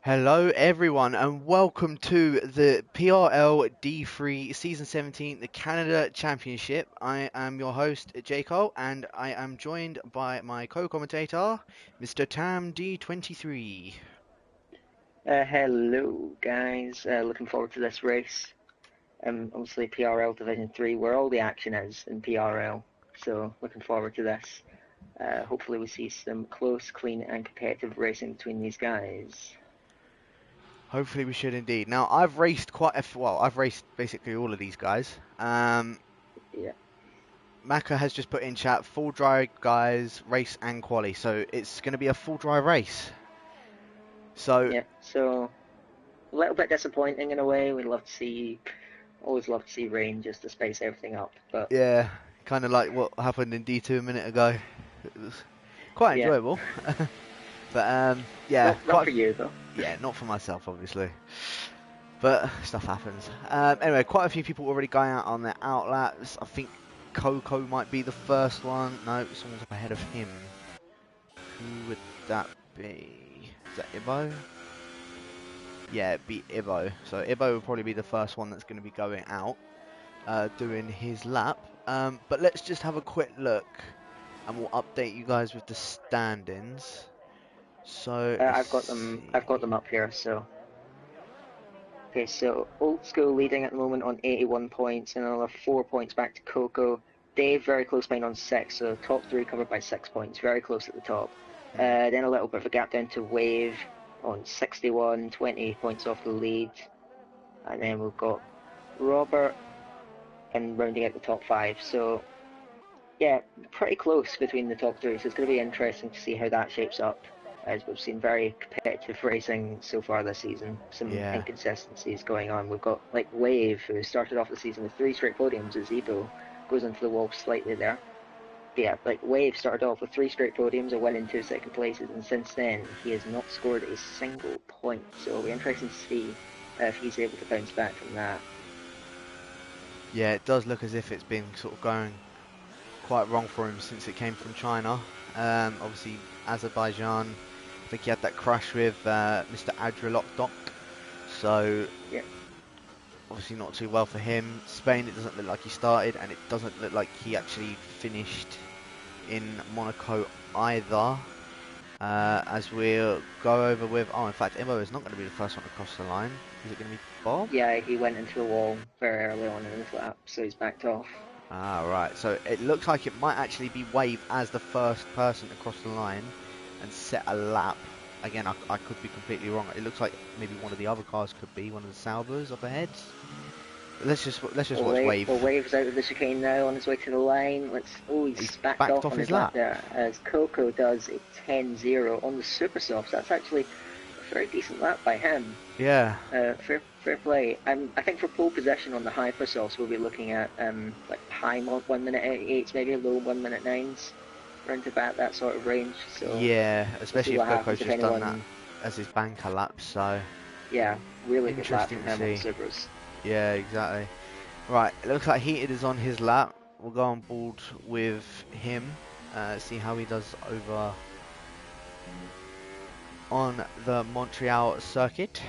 Hello everyone and welcome to the Prl D3 Season 17 the Canada Championship. I am your host J. Cole and I am joined by my co-commentator Mr. Tam D23. Hello guys, looking forward to this race. Obviously PRL Division 3 where all the action is in PRL, so looking forward to this. Hopefully we see some close, clean and competitive racing between these guys. Hopefully we should indeed. Now I've raced I've raced basically all of these guys. Yeah. Maka has just put in chat full dry guys, race and quali, so it's going to be a full dry race. So a little bit disappointing in a way. Always love to see rain just to spice everything up. But yeah, kind of like what happened in D2 a minute ago. It was quite enjoyable. But yeah, not for you though. Yeah, not for myself obviously. But stuff happens. Anyway, quite a few people already going out on their outlaps. I think Coco might be the first one. No, someone's up ahead of him. Who would that be? Is that Ibo? Yeah, it'd be Ibo. So Ibo would probably be the first one that's going to be going out, doing his lap. But let's just have a quick look, and we'll update you guys with the standings. So I've got them up here. So okay, so Old School leading at the moment on 81 points, and another 4 points back to Coco. Dave very close behind on 6, so top 3 covered by 6 points, very close at the top. Then a little bit of a gap down to Wave on 61, 20 points off the lead. And then we've got Robert and rounding out the top 5. So yeah, pretty close between the top 3, so it's going to be interesting to see how that shapes up, as we've seen very competitive racing so far this season. Some inconsistencies going on. We've got like Wave, who started off the season with 3 straight podiums, as Ebo goes into the wall slightly there. But yeah, like Wave started off with 3 straight podiums, a win and 2 second places, and since then he has not scored a single point. So it'll be interesting to see if he's able to bounce back from that. Yeah, it does look as if it's been sort of going quite wrong for him since it came from China. Obviously, Azerbaijan, I think he had that crash with Mr. Adrilok, so obviously not too well for him. Spain, it doesn't look like he started, and it doesn't look like he actually finished in Monaco either. As we'll go over with, in fact, Imo is not going to be the first one to cross the line. Is it going to be Bob? Yeah, he went into the wall very early on in his lap, so he's backed off. Ah, right. So it looks like it might actually be Wave as the first person to cross the line and set a lap. Again, I could be completely wrong. It looks like maybe one of the other cars could be one of the Saubers up ahead. Let's just watch Wave. Well, Wave's out of the chicane now on his way to the line. He's backed off on his lap there, as Coco does a 10-0 on the Super Softs. That's actually a very decent lap by him. Yeah. Fair play. I think for pole position on the Hyper Softs, we'll be looking at like high 1 minute 88s, maybe low 1 minute 9s, around about that sort of range. So yeah, especially if Coco's just done that as his banker lap. So yeah, really good lap from him on the Supers. Yeah, exactly. Right, it looks like Heated is on his lap. We'll go on board with him, see how he does over on the Montreal circuit.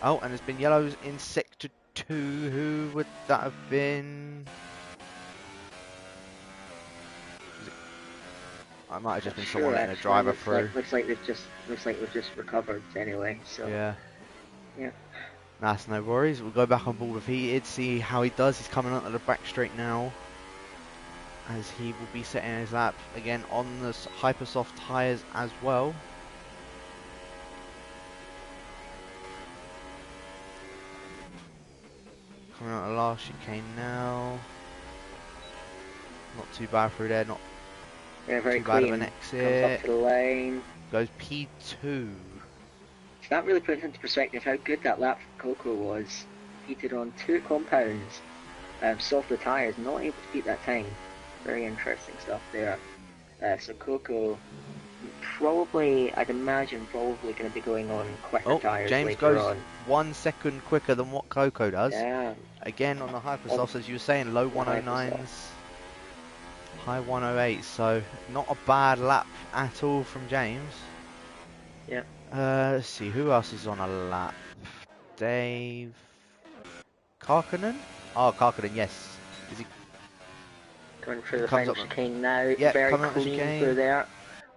Oh, and there's been yellows in Sector 2. Who would that have been? I might have just been someone letting a driver through. Looks like we've just recovered anyway. So yeah. Yeah. That's no worries. We'll go back on board with Heated, see how he does. He's coming onto the back straight now, as he will be setting his lap again on the Hypersoft tyres as well. Coming on the last chicane now. Not too bad through there. Not very too clean. Bad of an exit. Comes up to the lane. Goes P2. So that really puts into perspective how good that lap from Coco was. Heated on 2 compounds, softer tyres, not able to beat that time. Very interesting stuff there. So Coco probably, I'd imagine, probably going to be going on quicker Oh, tyres James later goes on. 1 second quicker than what Coco does. Yeah, Again on the on hypersofts, as you were saying, low the hypersofts. 109s, high 108s. So not a bad lap at all from James. Yeah, Let's see, who else is on a lap? Dave Karkinen? Oh, Karkinen, yes. Is he going through the comes final up? chicane now. Yep, Very coming up the clean through chicane. there.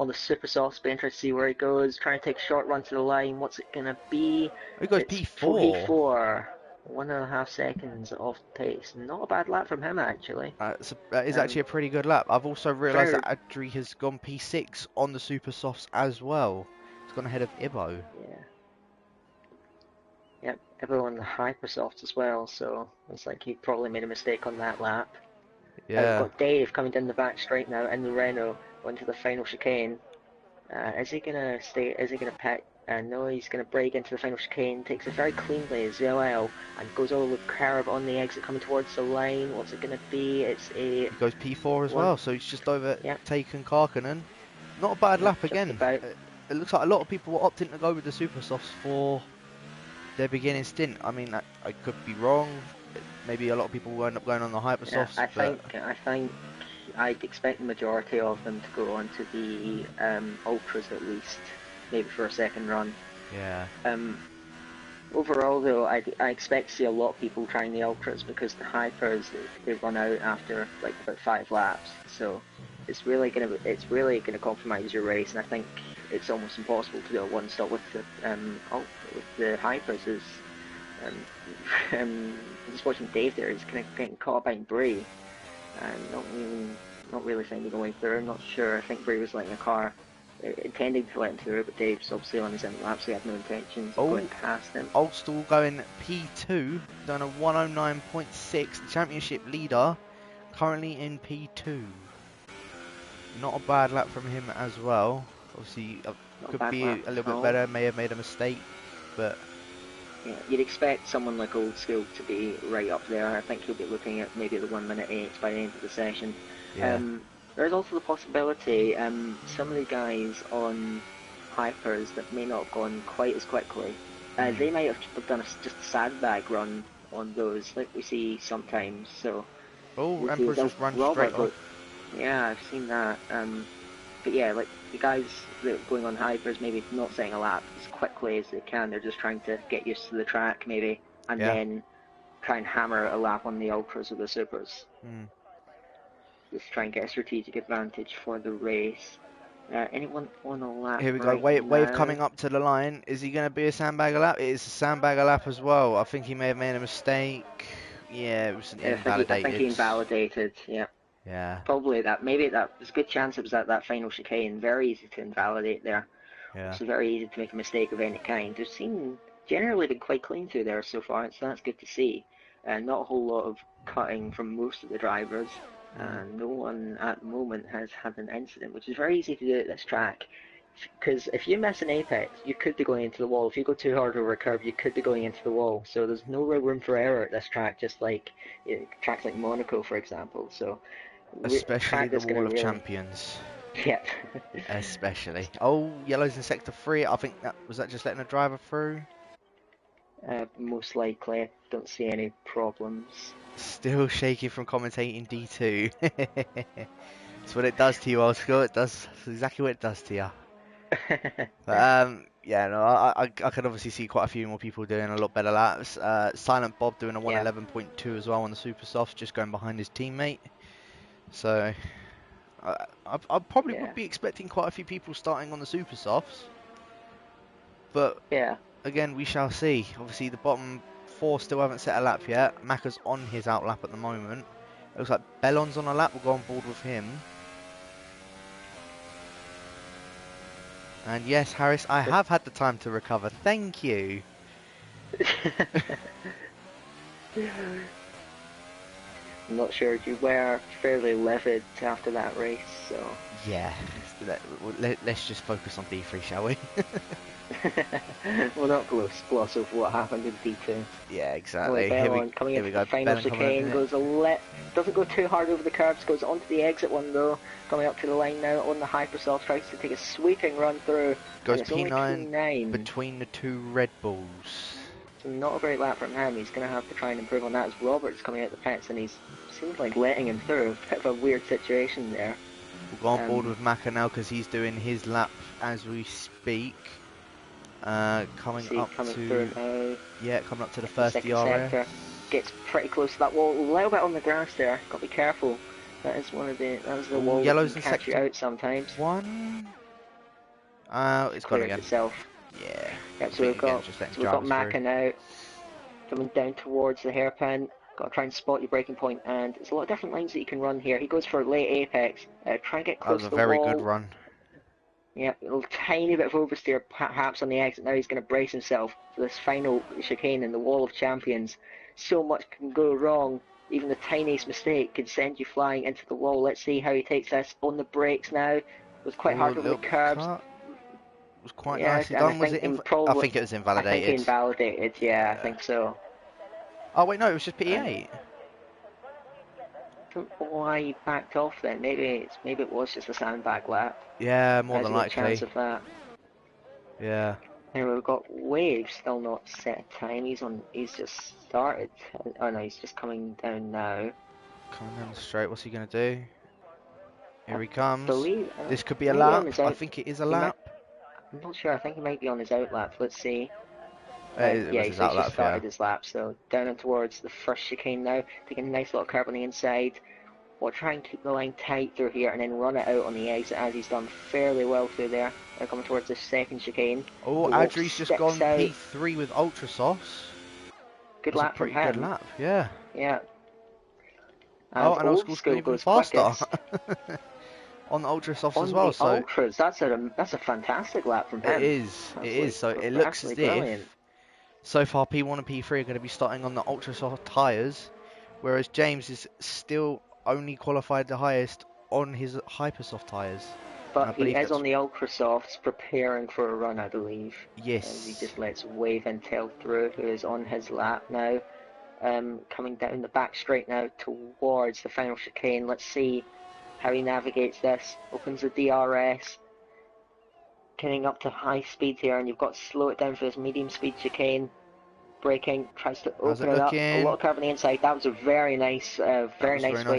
On the super soft, be interested to see where he goes. Trying to take a short run to the line. What's it going to be? He goes It's P4. P4. 1.5 seconds off pace. Not a bad lap from him, actually. That is Um, actually a pretty good lap. I've also realised very, that Adri has gone P6 on the super softs as well. He's gone ahead of Ibo. yeah. Yep, everyone on the hypersoft as well, so it's like he probably made a mistake on that lap. We've Yeah. got Dave coming down the back straight now in the Renault, going to the final chicane. Is he gonna stay? Is he gonna pit? No, he's gonna brake into the final chicane. Takes it very cleanly as well, and goes over the curb on the exit, coming towards the line. What's it gonna be? It's a He goes P4 as one. well, so he's just Yep, overtaken Karkinen. Not a bad yep, lap just again. about. It looks like a lot of people were opting to go with the super softs for their beginning stint. I mean, I could be wrong. Maybe a lot of people will end up going on the hyper Yeah, softs, I but think I think I'd expect the majority of them to go on to the ultras at least, maybe for a second run. yeah. Um, Overall, though, I expect to see a lot of people trying the ultras because the hypers they run out after like about 5 laps. So it's really gonna compromise your race, and I think it's almost impossible to do a one stop with the with the hypers. Is um, just watching Dave there, he's kind of getting caught by Brie and not really finding a way through. I'm not sure. I think Brie was letting a car intending to let him through, but Dave's obviously on his own lap, so he had no intentions of going Oh, past him. Ulstall going P2, done a 109.6, the championship leader, currently in P2. Not a bad lap from him as well. Obviously, Not a could bad be lap a little at bit all. better, may have made a mistake, but Yeah, you'd expect someone like Old School to be right up there. I think he'll be looking at maybe the 1 minute 8 by the end of the session. yeah. There's also the possibility some of the guys on hypers that may not have gone quite as quickly, they might have done just a sandbag run on those, like we see sometimes. So Oh, we'll see. Emperor's just run straight Robert, off. yeah, I've seen that. But yeah, like the guys that are going on hypers, maybe not setting a lap as quickly as they can. They're just trying to get used to the track, maybe, and Yeah. then try and hammer a lap on the ultras or the supers. Mm. Just try and get a strategic advantage for the race. Anyone on a lap Here we go. right Wave now? coming up to the line. Is he going to be a sandbagger lap? It is a sandbagger lap as well. I think he may have made a mistake. Yeah, it was I think he invalidated. invalidated. Yeah, Yeah, probably that. Maybe that. There's a good chance it was at that final chicane. Very easy to invalidate there. yeah. So very easy to make a mistake of any kind. They've seen generally been quite clean through there so far, so that's good to see. Not a whole lot of cutting from most of the drivers, Mm. and no one at the moment has had an incident, which is very easy to do at this track. Because if you miss an apex, you could be going into the wall. If you go too hard over a curve, you could be going into the wall. So there's no real room for error at this track, just like tracks like Monaco, for example. So a Especially track the that's going Wall to of really, Champions. yeah. Especially. Oh, yellow's in sector 3. I think that was that just letting a driver through. Most likely, I don't see any problems. Still shaky from commentating D2. That's what it does to you, old school. It does. That's exactly what it does to you. But yeah, no, I could obviously see quite a few more people doing a lot better laps. Silent Bob doing a Yeah, 111.2 as well on the super softs, just going behind his teammate. So I probably would yeah, be expecting quite a few people starting on the super softs, but yeah. again, we shall see. Obviously, the bottom 4 still haven't set a lap yet. Macca's on his out lap at the moment. It looks like Bellon's on a lap. We'll go on board with him. And yes, Harris, I have had the time to recover. Thank you. I'm not sure. You were fairly livid after that race, so Yeah, let's just focus on D3, shall we? Well, not gloss of what happened in D2. Yeah, Oh wait, exactly. Bellon coming Here into we the go. final Bellon coming chicane, in. goes doesn't go too hard over the curbs, goes onto the exit one though, coming up to the line now on the Hypersoft, tries to take a sweeping run through, Goes and it's only P9 P9. between the two Red Bulls. So not a great lap from him, he's going to have to try and improve on that as Robert's coming out the pits and he's seems like letting him through. Bit of a weird situation there. We'll go on board with Maka now because he's doing his lap as we speak. Coming through now. Yeah, coming up to the first Second DRS. sector. Gets pretty close to that wall. A little bit on the grass there. Got to be careful. That is the wall yellows that in can catch you sector out sometimes. 1. It's gone again. Itself. Yeah. Yep, so we've got Maka now coming down towards the hairpin. Got to try and spot your braking point, and there's a lot of different lines that you can run here. He goes for late apex. Try and get close to the wall. That was a very good run. Yeah, a little tiny bit of oversteer perhaps on the exit. Now he's going to brace himself for this final chicane in the Wall of Champions. So much can go wrong. Even the tiniest mistake could send you flying into the wall. Let's see how he takes this on the brakes now. It was quite hard over the curbs. It was quite nicely done. Was it? I think it was invalidated. I think he invalidated. Yeah, I think so. Oh wait, no, it was just P8. I don't know why he backed off then. Maybe it was just a sandbag lap. Yeah, more than likely. Chance of that. Yeah. Here we've got Wave still not set a time. He's just started. Oh no, he's just coming down now. Coming down the straight. What's he gonna do? Here he comes. This could be a lap. I think it is a lap. I'm not sure. I think he might be on his out lap. Let's see. Yeah, he's just started his lap. So down and towards the first chicane now. Taking a nice little curve on the inside. We'll try and keep the line tight through here and then run it out on the exit as he's done fairly well through there. Now coming towards the second chicane. Oh, Adri's just gone P3 with Ultra Softs. Good lap from him. Pretty good lap, yeah. Yeah. And Old School's going even faster. On the Ultra Softs as well. On the Ultras, that's a fantastic lap from him. It is. So it looks as if so far P1 and P3 are going to be starting on the Ultra Soft tyres, whereas James is still only qualified the highest on his Hypersoft tyres. But he is on the Ultra Softs preparing for a run, I believe. Yes. He just lets Wave Intel through, who is on his lap now. Coming down the back straight now towards the final chicane. Let's see how he navigates this. Opens the DRS. Getting up to high speed here, and you've got to slow it down for this medium speed chicane. Braking, tries to open it up. A lot of curve on the inside. That was a very nice way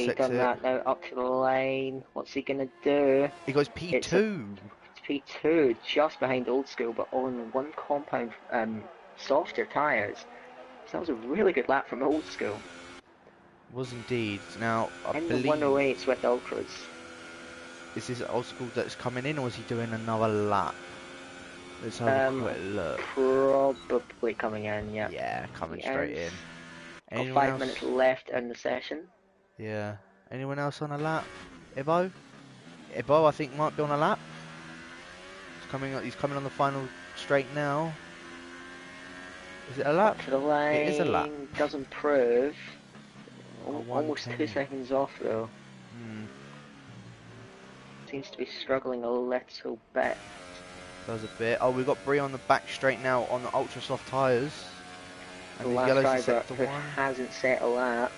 he done that. Now up to the line. What's he gonna do? He goes P2. It's P2, just behind Old School, but on one compound softer tyres. So that was a really good lap from Old School. Was indeed. Now I believe the 108s with Ultras. Is this Old School that's coming in, or is he doing another lap? Let's have a quick look. Probably coming in, yeah. Yeah, coming straight in. Got 5 minutes left in the session. Yeah. Anyone else on a lap? Ibo? Ibo, I think, might be on a lap. He's coming on the final straight now. Is it a lap? Up to the line. It is a lap. Doesn't prove. Almost 2 seconds off though. Seems to be struggling a little bit. Does a bit. Oh, we've got Bree on the back straight now on the Ultra Soft tyres. And the last driver who hasn't set a lap.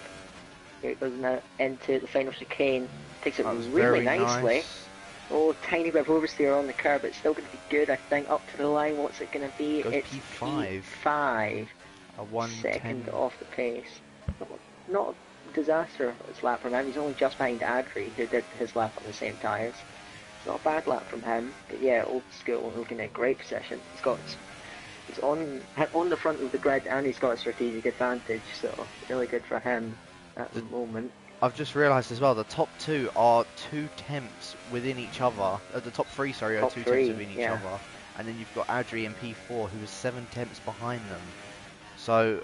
Here it goes now into the final chicane. Takes it really nicely. Nice. Oh, tiny bit of oversteer on the curb. It's still going to be good, I think. Up to the line, what's it going to be? It's P5. A 1 second off the pace. Not a disaster his lap from him. He's only just behind Adri, who did his lap on the same tyres. It's not a bad lap from him, but yeah, Old School looking at great position. He's on the front of the grid and he's got a strategic advantage, so really good for him at the moment. I've just realised as well, the top two are 2 tenths within each other. The top three, sorry, are 2 tenths within each other. And then you've got Adri in P4, who is 7 tenths behind them. So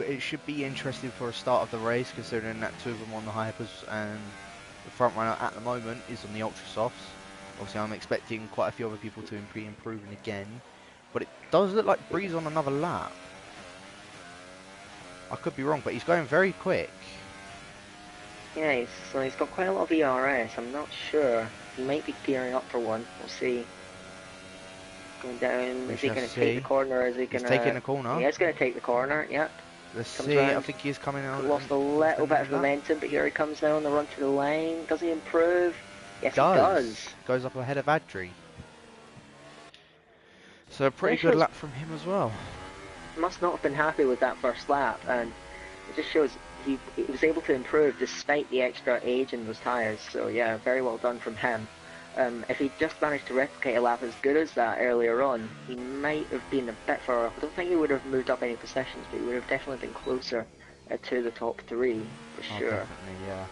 it should be interesting for a start of the race, considering that 2 of them on the Hypers and the front runner at the moment is on the Ultra Softs. Obviously, I'm expecting quite a few other people to be improving again. But it does look like Bree's on another lap. I could be wrong, but he's going very quick. Yeah, he's got quite a lot of ERS. I'm not sure if he might be gearing up for one. We'll see. Going down. We Is he shall going to take the see. corner? Or is he He's going taking to? the corner. He is going to take the corner. Yep. Let's Comes see. I round. think he's coming out. Lost a little bit of momentum, but here he comes now on the run to the line. Does he improve? Yes, he does. Goes up ahead of Adri. So a pretty It good shows lap from him as well. must not have been happy with that first lap, and it just shows he was able to improve despite the extra age in those tyres. So yeah, very well done from him. If he just managed to replicate a lap as good as that earlier on, he might have been a bit further up. I don't think he would have moved up any positions, but he would have definitely been closer to the top 3 for sure. Definitely, yeah.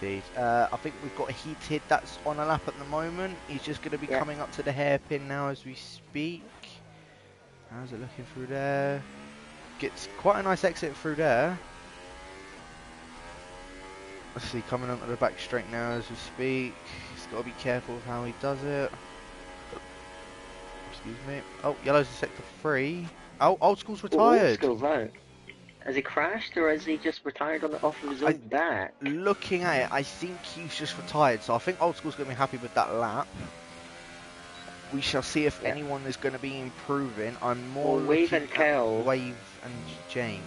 Indeed. I think we've got Heated that's on a lap at the moment. He's just going to be coming up to the hairpin now as we speak. How's it looking through there? Gets quite a nice exit through there. Let's see, coming onto the back straight now as we speak. He's got to be careful with how he does it. Excuse me. Oh, yellow's in sector 3. Oh, Old School's retired. Old School's out. Has he crashed or has he just retired off of his own back? Looking at it, I think he's just retired. So I think Old School's going to be happy with that lap. We shall see if anyone is going to be improving. I'm more Wave looking and Kel. Wave and James.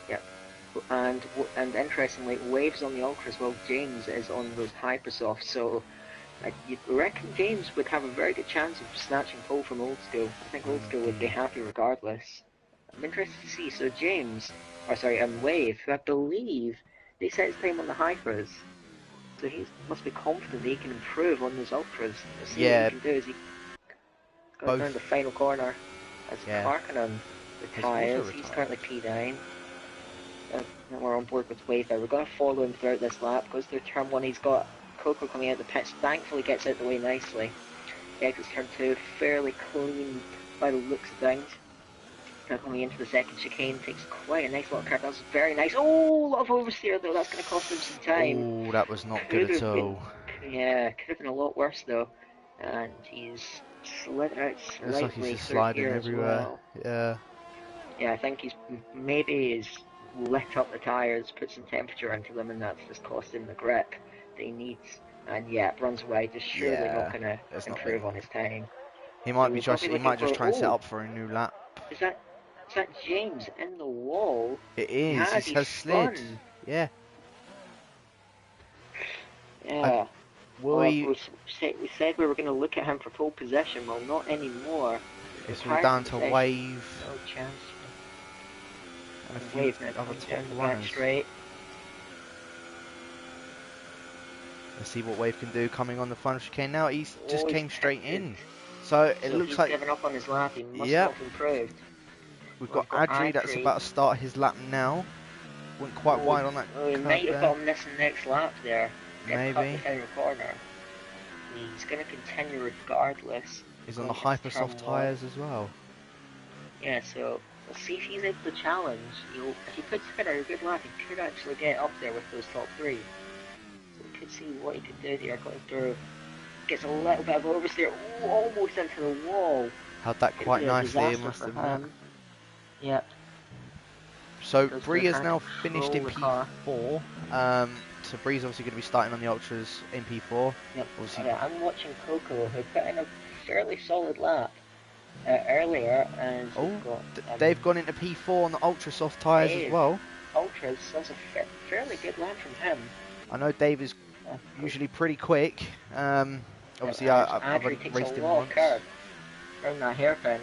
Yep. And interestingly, Wave's on the Ultras while James is on those Hypersofts. So you reckon James would have a very good chance of snatching pole from Old School. I think Old School would be happy regardless. I'm interested to see. So Wave, who I believe they set his time on the Hypers. So he must be confident that he can improve on those Ultras. Let's see what he can do as he goes down the final corner. As Karkanen retires, he's currently P9. And we're on board with Wave now. We're going to follow him throughout this lap. Goes through turn 1, he's got Coco coming out the pits. Thankfully gets out the way nicely. He exits turn 2, fairly clean by the looks of things. Now coming into the second chicane, takes quite a nice little curve. That was very nice. Oh, a lot of oversteer though. That's going to cost him some time. Oh, that was not good at all. Yeah, could have been a lot worse though. And he's slid out slightly. Looks like he's just sliding everywhere. Well. Yeah, I think he's lit up the tyres, put some temperature into them, and that's just cost him the grip that he needs. And runs away. Just surely not going to improve on his time. He might be just. He might just try and set up for a new lap. Is that James in the wall? It is. He has slid. Yeah. Yeah. We said we were going to look at him for pole position. Well, not anymore. It's all down to Wave. No chance. And a few other top runners. Straight. Let's see what Wave can do coming on the final chicane now. He's just came straight in. So it looks like he's given up on his lap. He must not have improved. We've got Adri that's about to start his lap now. Went quite wide on that curve. He might have got him this next lap there. Maybe. Cut the final corner. He's going to continue regardless. He's on the Hypersoft tyres as well. Yeah, so we'll see if he's able to challenge. If he puts together a good lap, he could actually get up there with those top 3. So we could see what he could do there going through. Gets a little bit of oversteer. Ooh, almost into the wall. Held that quite nicely, must admit. Yep. So Bree has now finished in P4. So Bree's obviously going to be starting on the Ultras in P4. Yep. I'm watching Coco, who put in a fairly solid lap earlier, and they've gone into P4 on the Ultra Soft tyres as well. Ultras, that's a fairly good lap from him. I know Dave is usually pretty quick. Obviously, I've raced him once. Around that hairpin.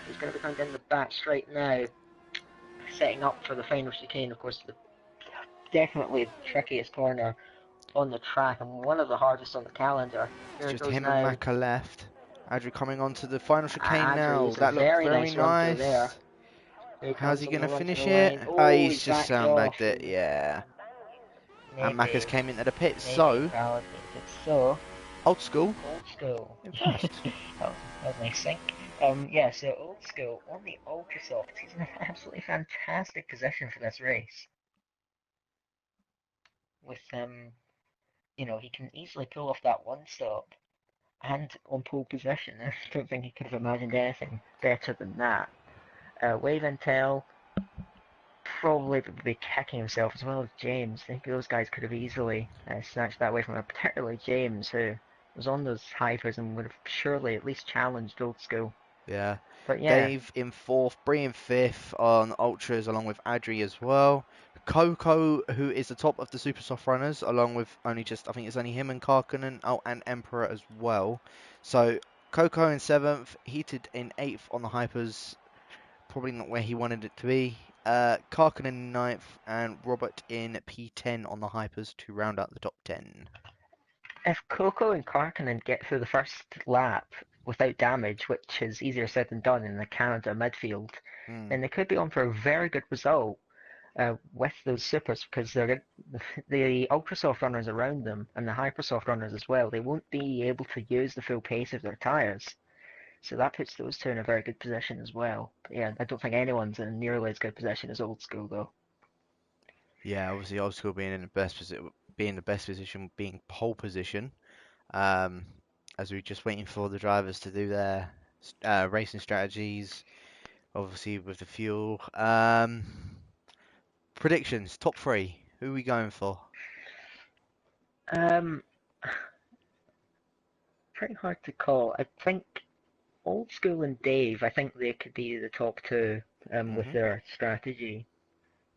He's going to be coming down the back straight now, setting up for the final chicane. Of course, definitely the trickiest corner on the track and one of the hardest on the calendar. It's just him and Maka left. Adri coming onto the final chicane now. That looked very nice. How's he going to finish it? Oh, he's just sandbagged it. Yeah. And Maka's came into the pit. So Old School. Impressed. that was a nice sync. So Old School on the Ultrasoft. He's in an absolutely fantastic position for this race. With he can easily pull off that one stop and on pole position. I don't think he could have imagined anything better than that. Wave Intel probably be kicking himself as well as James. I think those guys could have easily snatched that away from him, particularly James, who was on those hypers and would have surely at least challenged Old School. Yeah. But yeah, Dave in 4th, Bree in 5th on Ultras, along with Adri as well. Coco, who is the top of the Super Soft runners, along with I think it's only him and Karkinen, and Emperor as well. So Coco in 7th, Heated in 8th on the hypers, probably not where he wanted it to be. Karkinen in 9th, and Robert in P10 on the hypers to round out the top 10. if Coco and Karkinen get through the first lap without damage, which is easier said than done in the Canada midfield, then they could be on for a very good result with those supers because they're the ultra soft runners around them and the hyper soft runners as well. They won't be able to use the full pace of their tyres, so that puts those two in a very good position as well. But yeah, I don't think anyone's in nearly as good position as Old School though. Yeah, obviously Old School being in the best position, being pole position. As we're just waiting for the drivers to do their racing strategies, obviously with the fuel. Predictions, top 3. Who are we going for? Um, Pretty hard to call. I think Old School and Dave, I think they could be the top two with their strategy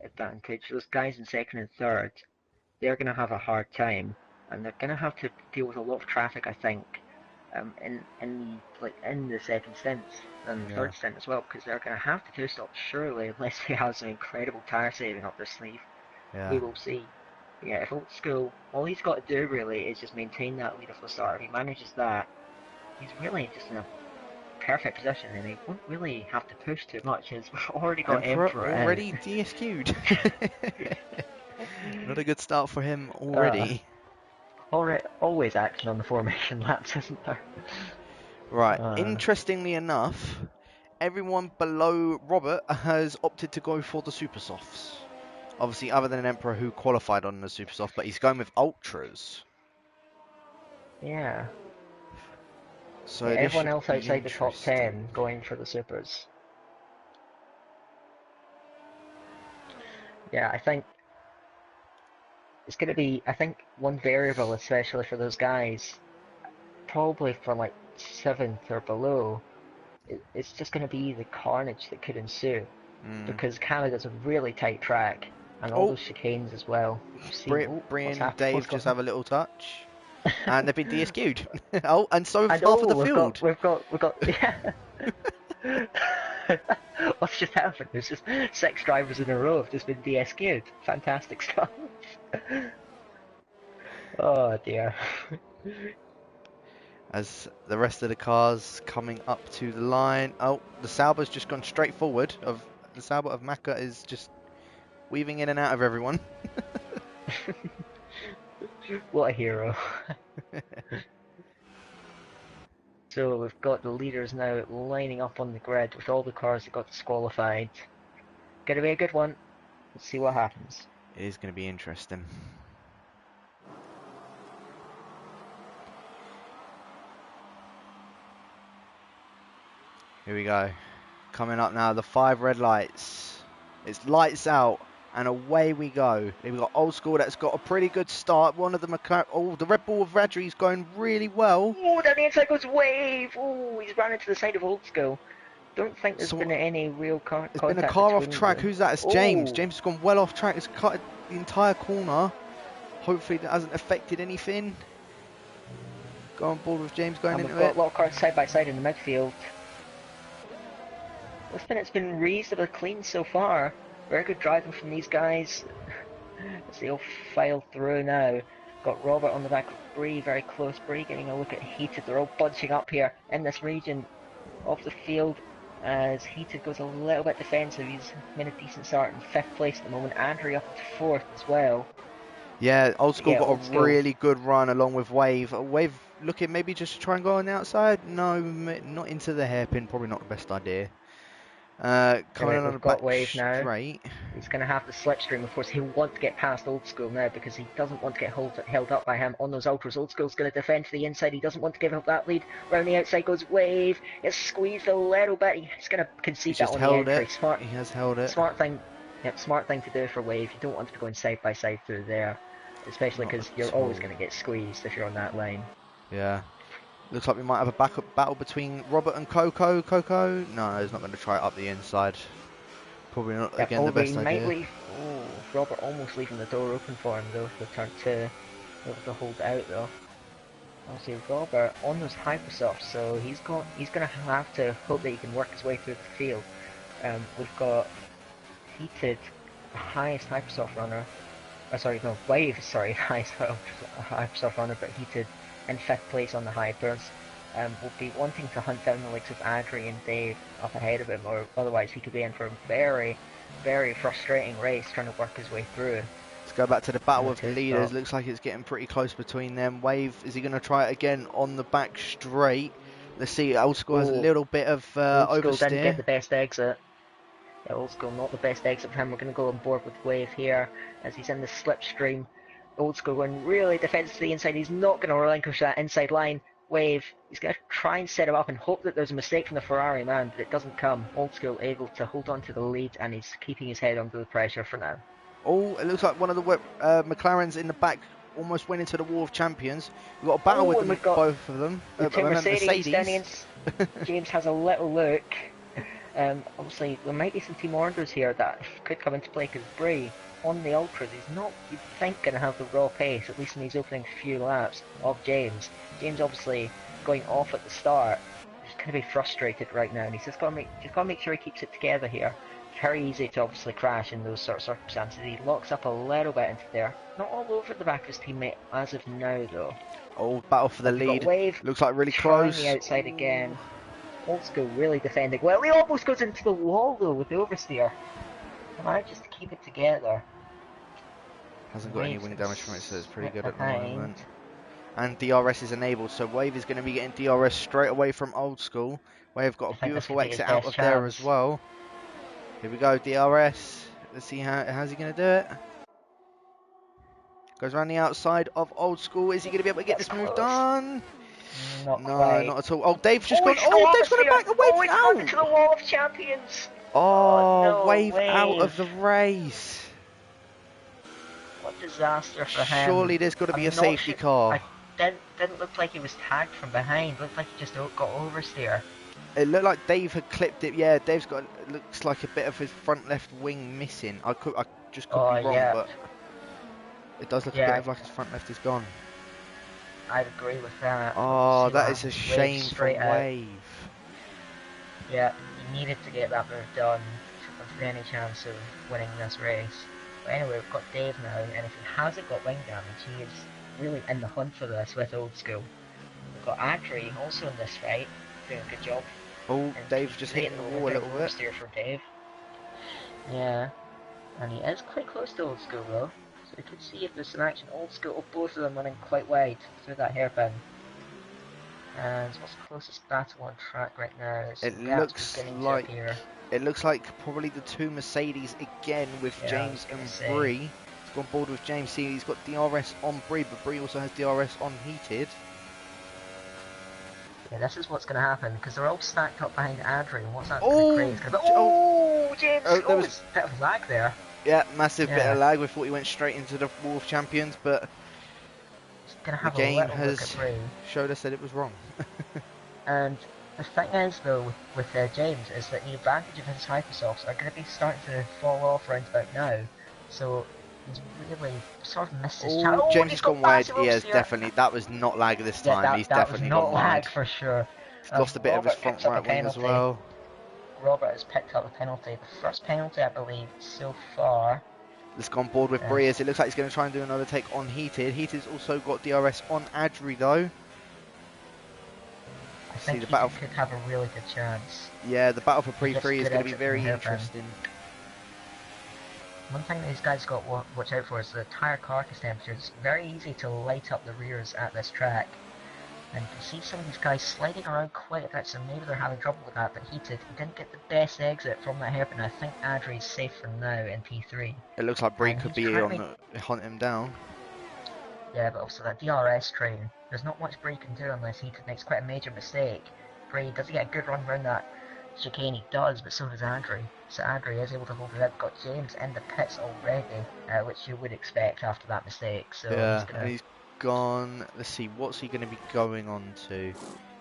advantage. Those guys in second and third, they're going to have a hard time, and they're going to have to deal with a lot of traffic, I think, in the second stint and Yeah, third stint as well, because they're going to have to two-stop surely, unless they have some incredible tire saving up their sleeve. yeah. We will see. Yeah, if Old School, all he's got to do really is just maintain that lead off the start. If he manages that, he's really just in a perfect position, and he won't really have to push too much, as we've already got Emperor Emperor out. already DSQ'd. Not a good start for him Uh, already. Always action on the formation laps, isn't there? Right, Uh, interestingly enough, everyone below Robert has opted to go for the Super Softs. Obviously, other than Emperor who qualified on the Super Soft, but he's going with Ultras. yeah. So Yeah, this everyone should else be outside the top interesting. 10 going for the supers. Yeah, I think it's going to be, I think one variable, especially for those guys, probably for like 7th or below, it's just going to be the carnage that could ensue. Because Canada's a really tight track, and all Oh, those chicanes as well. We've seen, Brie what's and happened? Dave What's just going have on? a little touch, and they've been DSQ'd. Oh, and so I have half of know the field. we've got, yeah. What's just happened? There's just 6 drivers in a row have just been DSQ'd. Fantastic stuff. Oh dear. As the rest of the cars coming up to the line. Oh, the Sauber's just gone straight forward. The Sauber of Maka is just weaving in and out of everyone. What a hero. So we've got the leaders now lining up on the grid with all the cars that got disqualified. Gonna be a good one. Let's see what happens. It is going to be interesting. Here we go. Coming up now, the 5 red lights. It's lights out, and away we go. We've got Old School that's got a pretty good start. One of them, the Red Bull of Radri's going really well. Oh, down the inside goes Wave. Oh, he's run into the side of Old School. Don't think there's been any real contact There's been a car off between track. them. Who's that? It's James. James has gone well off track. It's cut the entire corner. Hopefully that hasn't affected anything. Go on board with James going And into we've got it. a lot of cars side by side in the midfield. Listen, it's been reasonably clean so far. Very good driving from these guys. As they all file through now. Got Robert on the back of Bree, very close. Bree getting a look at Heated. They're all bunching up here in this region of the field. As Heated goes a little bit defensive, he's made a decent start in 5th place at the moment. Andrew up to 4th as well. Yeah, Old School got Old a School. really good run along with Wave. Wave looking maybe just to try and go on the outside. No, not into the hairpin. Probably not the best idea. Coming Right, on the we've got back Wave now. straight. He's going to have the slipstream, of course. He'll want to get past Old School now because he doesn't want to get held up by him on those ultras. Old School's going to defend to the inside. He doesn't want to give up that lead. Round the outside goes Wave. It's squeezed a little bit. He's going to concede He's that just on the held entry. it. Smart. He has held it. Smart thing. Yep, smart thing to do for Wave. You don't want to be going side by side through there, especially Not because you're at always all. going to get squeezed if you're on that line. Yeah. Looks like we might have a backup battle between Robert and Coco. Coco? No, he's not going to try it up the inside. Probably not, Yep, again, the over he best might idea. leave. Oh, Robert almost leaving the door open for him though for turn 2. Able to hold it out though. Obviously Robert on those hypersofts, so he's gonna have to hope that he can work his way through the field. We've got Heated, the highest hypersoft runner. Sorry, no, Wave, sorry, highest hypersoft runner, but Heated in 5th place on the hypers. Will be wanting to hunt down the likes of Adri and Dave up ahead of him, or otherwise he could be in for a very, very frustrating race trying to work his way through. Let's go back to the battle of the To leaders. stop. Looks like it's getting pretty close between them. Wave, is he going to try it again on the back straight? Let's see. Old School has a Oh, little bit of Old School didn't get oversteer. the best exit. Yeah, Old School not the best exit for him. We're going to go on board with Wave here as he's in the slipstream. Old School going really defensive to the inside. He's not going to relinquish that inside line. Wave, he's going to try and set him up and hope that there's a mistake from the Ferrari man, but it doesn't come. Old School able to hold on to the lead, and he's keeping his head under the pressure for now. Oh, it looks like one of the McLarens in the back almost went into the War of Champions. We've got a battle with And them, we've got both of them. the two Mercedes standing in. Mercedes. James has a little look. Obviously, there might be some team orders here that could come into play because Bray on the Ultras is not, you'd think, going to have the raw pace, at least in these opening few laps, of James. James obviously going off at the start. He's going to be frustrated right now, and he's just got to make sure he keeps it together here. It's very easy to obviously crash in those sort of circumstances. He locks up a little bit into there. Not all over the back of his teammate as of now, though. Oh, battle for the lead. Wave Looks like really trying close. the outside again. Old School really defending well. He almost goes into the wall though with the oversteer. He manages to keep it together. Hasn't got any wing damage from it, so it's pretty good at the behind. moment. And DRS is enabled, so Wave is going to be getting DRS straight away from Old School. Wave got a beautiful exit out of there as well. Here we go, DRS. Let's see how's he going to do it. Goes around the outside of Old School. Is he going to be able to get this move done? No, not at all. Oh, Dave's just gone. Oh, Dave's gone back. The Wave's out. Into the wall of champions. Oh, no, Wave out of the race. What disaster for him. Surely there's got to be a safety car. Didn't look like he was tagged from behind. Looked like he just got oversteer. It looked like Dave had clipped it. Yeah, Dave's got, looks like a bit of his front left wing missing. I just could be wrong, but it does look a bit of like his front left is gone. I'd agree with that. Oh, that is a shame for Wave. Yeah, he needed to get that move done for any chance of winning this race. But anyway, we've got Dave now, and if he hasn't got wing damage, he is really in the hunt for this with Old School. We've got Adri also in this fight, doing a good job. Oh, and Dave's just hitting the wall a little bit. Steer for Dave. Yeah, and he is quite close to Old School though. So we could see if there's some action. Old School, both of them running quite wide through that hairpin. And what's the closest battle on track right now? It looks like probably the two Mercedes again with James and Bree. He's gone board with James. See, he's got DRS on Bree, but Bree also has DRS on Heated. Yeah, this is what's going to happen because they're all stacked up behind Adri. And what's that going to create? James! There was a bit of lag there. Yeah, massive bit of lag. We thought he went straight into the War of Champions, but the game has showed us that it was wrong. And the thing is, though, with James, is that the advantage of his hypersofts are going to be starting to fall off around about now. So he's really sort of missed his chance. James has gone wide. He has definitely. That was not lag this time. He's definitely gone wide. Not lag for sure. He's lost a bit of his front right wing as well. Robert has picked up a penalty. The first penalty, I believe, so far. Let's go on board with Breas. It looks like he's going to try and do another take on Heated. Heated's also got DRS on Adri though. I think the battle could have a really good chance. Yeah, the battle for Pre-3 is going to be very interesting. One thing that these guys got to watch out for is the tyre carcass temperature. It's very easy to light up the rears at this track. And you can see some of these guys sliding around quite a bit, so maybe they're having trouble with that, but Heated, he didn't get the best exit from that hairpin. I think Adri's safe for now in P3. It looks like Bree could be on the hunt him down. Yeah, but also that DRS train, there's not much Bree can do unless Heated makes quite a major mistake. Bree, does he get a good run around that chicane he does, but so does Adri. So Adri is able to hold it out. Got James in the pits already, which you would expect after that mistake. So he's Yeah, gonna and he's gone. Let's see, what's he going to be going on to?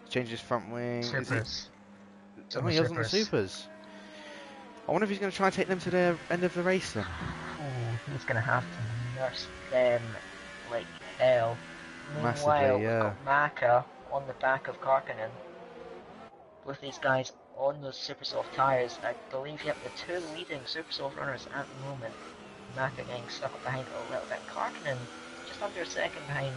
Change his front wing. Is it? supers. It's on Oh, the he has on the supers. supers. I wonder if he's going to try and take them to the end of the race then. Ooh, he's gonna have to nurse them like hell. Meanwhile, Massively, we've yeah. got Maka on the back of Karkinen. With these guys on those super soft tyres, I believe you have the two leading super soft runners at the moment. Maka getting stuck up behind a little bit. Karkinen just under a second behind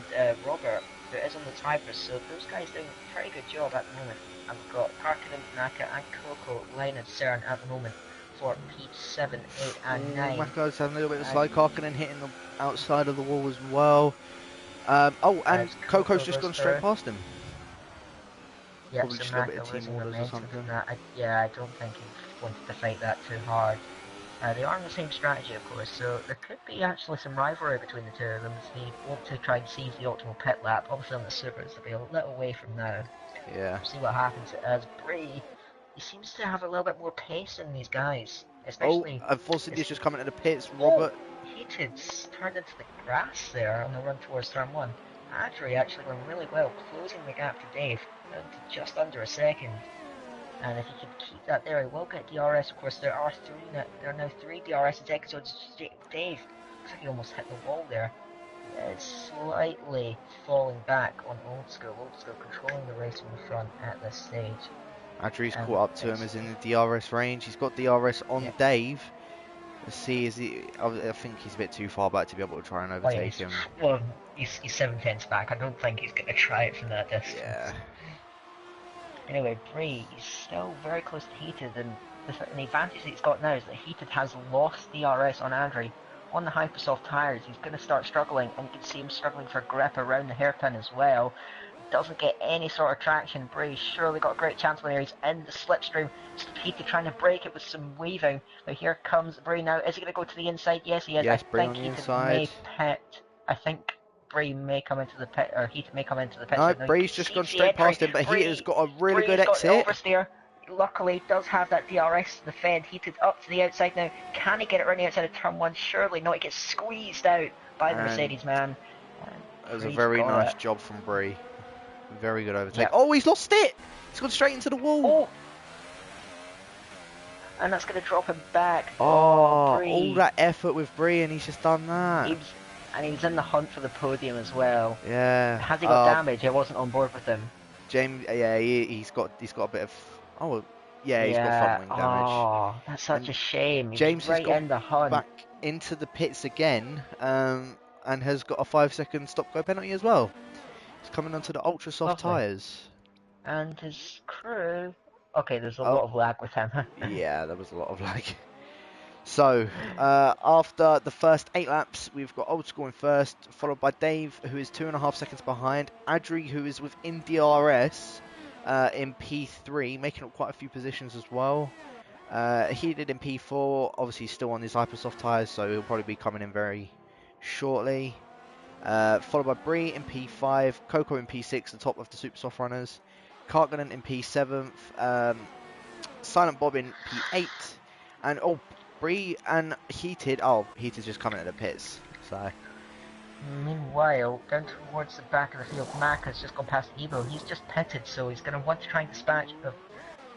Robert, who is on the typers, so those guys doing a pretty good job at the moment. And we've got Karkinen, Maka and Coco lying at CERN at the moment for P7, 8 and 9. Maka's having a little bit of a slide. Karkinen hitting the outside of the wall as well. Oh, and Coco's just gone straight past him. Yep, Probably so just a little bit Maka of team losing orders or momentum something. from that. I don't think he wanted to fight that too hard. They are on the same strategy, of course, so there could be actually some rivalry between the two of them as they want to try and seize the optimal pit lap. Obviously on the supers, they'll be a little way from now. Yeah. We'll see what happens as Bray, he seems to have a little bit more pace than these guys, Oh, especially... and Force India's just coming to the pits. Robert. Heated turned into the grass there on the run towards turn 1. Adri actually went really well, closing the gap to Dave down to just under a second. And if he can keep that there, he will get DRS. Of course, there are now three DRS seconds. So Dave looks like he almost hit the wall there. It's slightly falling back on Old School. Old School controlling the race from the front at this stage. Adri's caught up to him, is in the DRS range. He's got DRS on Dave. Let's see, is he? I think he's a bit too far back to be able to try and overtake him. Well, he's 7/10 back. I don't think he's going to try it from that distance. Yeah. Anyway, Bray, he's still very close to Heated, and the advantage that he's got now is that Heated has lost DRS on Adri. On the Hypersoft tyres, he's going to start struggling, and you can see him struggling for grip around the hairpin as well. Doesn't get any sort of traction. Bray's surely got a great chance when he's in the slipstream. Heated trying to break it with some weaving. But here comes Bray now. Is he going to go to the inside? Yes, he is. Yes, I think Heated may pit. I think Bray may come into the pit, or Heated may come into the pit. No, so Bray's just gone straight past him, but Heated has got a really good exit. Oversteer. Luckily, does have that DRS to defend. Heated up to the outside now. Can he get it around the outside of turn 1? Surely not. He gets squeezed out by the Mercedes man. It was a very nice job from Bray. Very good overtake. Yep. Oh, he's lost it! He's gone straight into the wall. Oh! And that's going to drop him back. Oh, all that effort with Bray, and he's just done that. And he was in the hunt for the podium as well. Yeah. Has he got damage? I wasn't on board with him. James, yeah, he's got a bit of. Oh, yeah, he's got front wing damage. Oh, that's such a shame. James right has gone in the hunt. back into the pits again, and has got a 5-second stop-go penalty as well. He's coming onto the ultra soft tyres. And his crew. Okay, there's a lot of lag with him. Yeah, there was a lot of lag. So, after the first 8 laps, we've got Old School in first, followed by Dave, who is 2.5 seconds behind. Adri, who is within DRS in P3, making up quite a few positions as well. Heated in P4, obviously still on his Hypersoft tyres, so he'll probably be coming in very shortly. Followed by Bree in P5, Coco in P6, the top of the Super Soft runners. Karkinen in P7th, Silent Bob in P8, and Bree and Heated. Oh, Heated's just coming at the pits. So. Meanwhile, down towards the back of the field, Mac has just gone past Evo. He's just pitted, so he's going to want to try and dispatch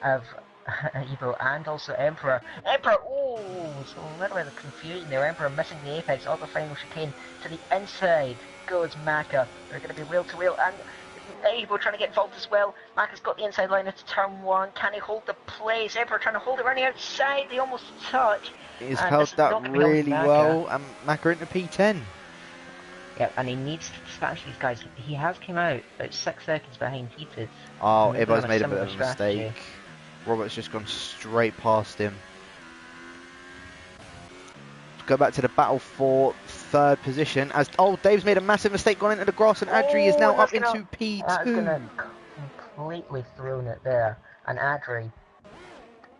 of Evo and also Emperor. Oh, so a little bit of confusion there. Emperor missing the apex of the final chicane. To the inside goes Maka. They're going to be wheel to wheel, and Evo trying to get involved as well. Maka's got the inside line into turn 1. Can he hold the place? Emperor trying to hold it around the outside. They almost touch. He's held that really well, and Maka into P10. Yep, and he needs to dispatch these guys. He has came out about 6 seconds behind Heated. Oh, Evo's made a bit of a mistake. Robert's just gone straight past him. Go back to the battle for 3rd position. As Dave's made a massive mistake, gone into the grass, and Adri is now up into P2. That's gonna completely thrown it there. And Adri,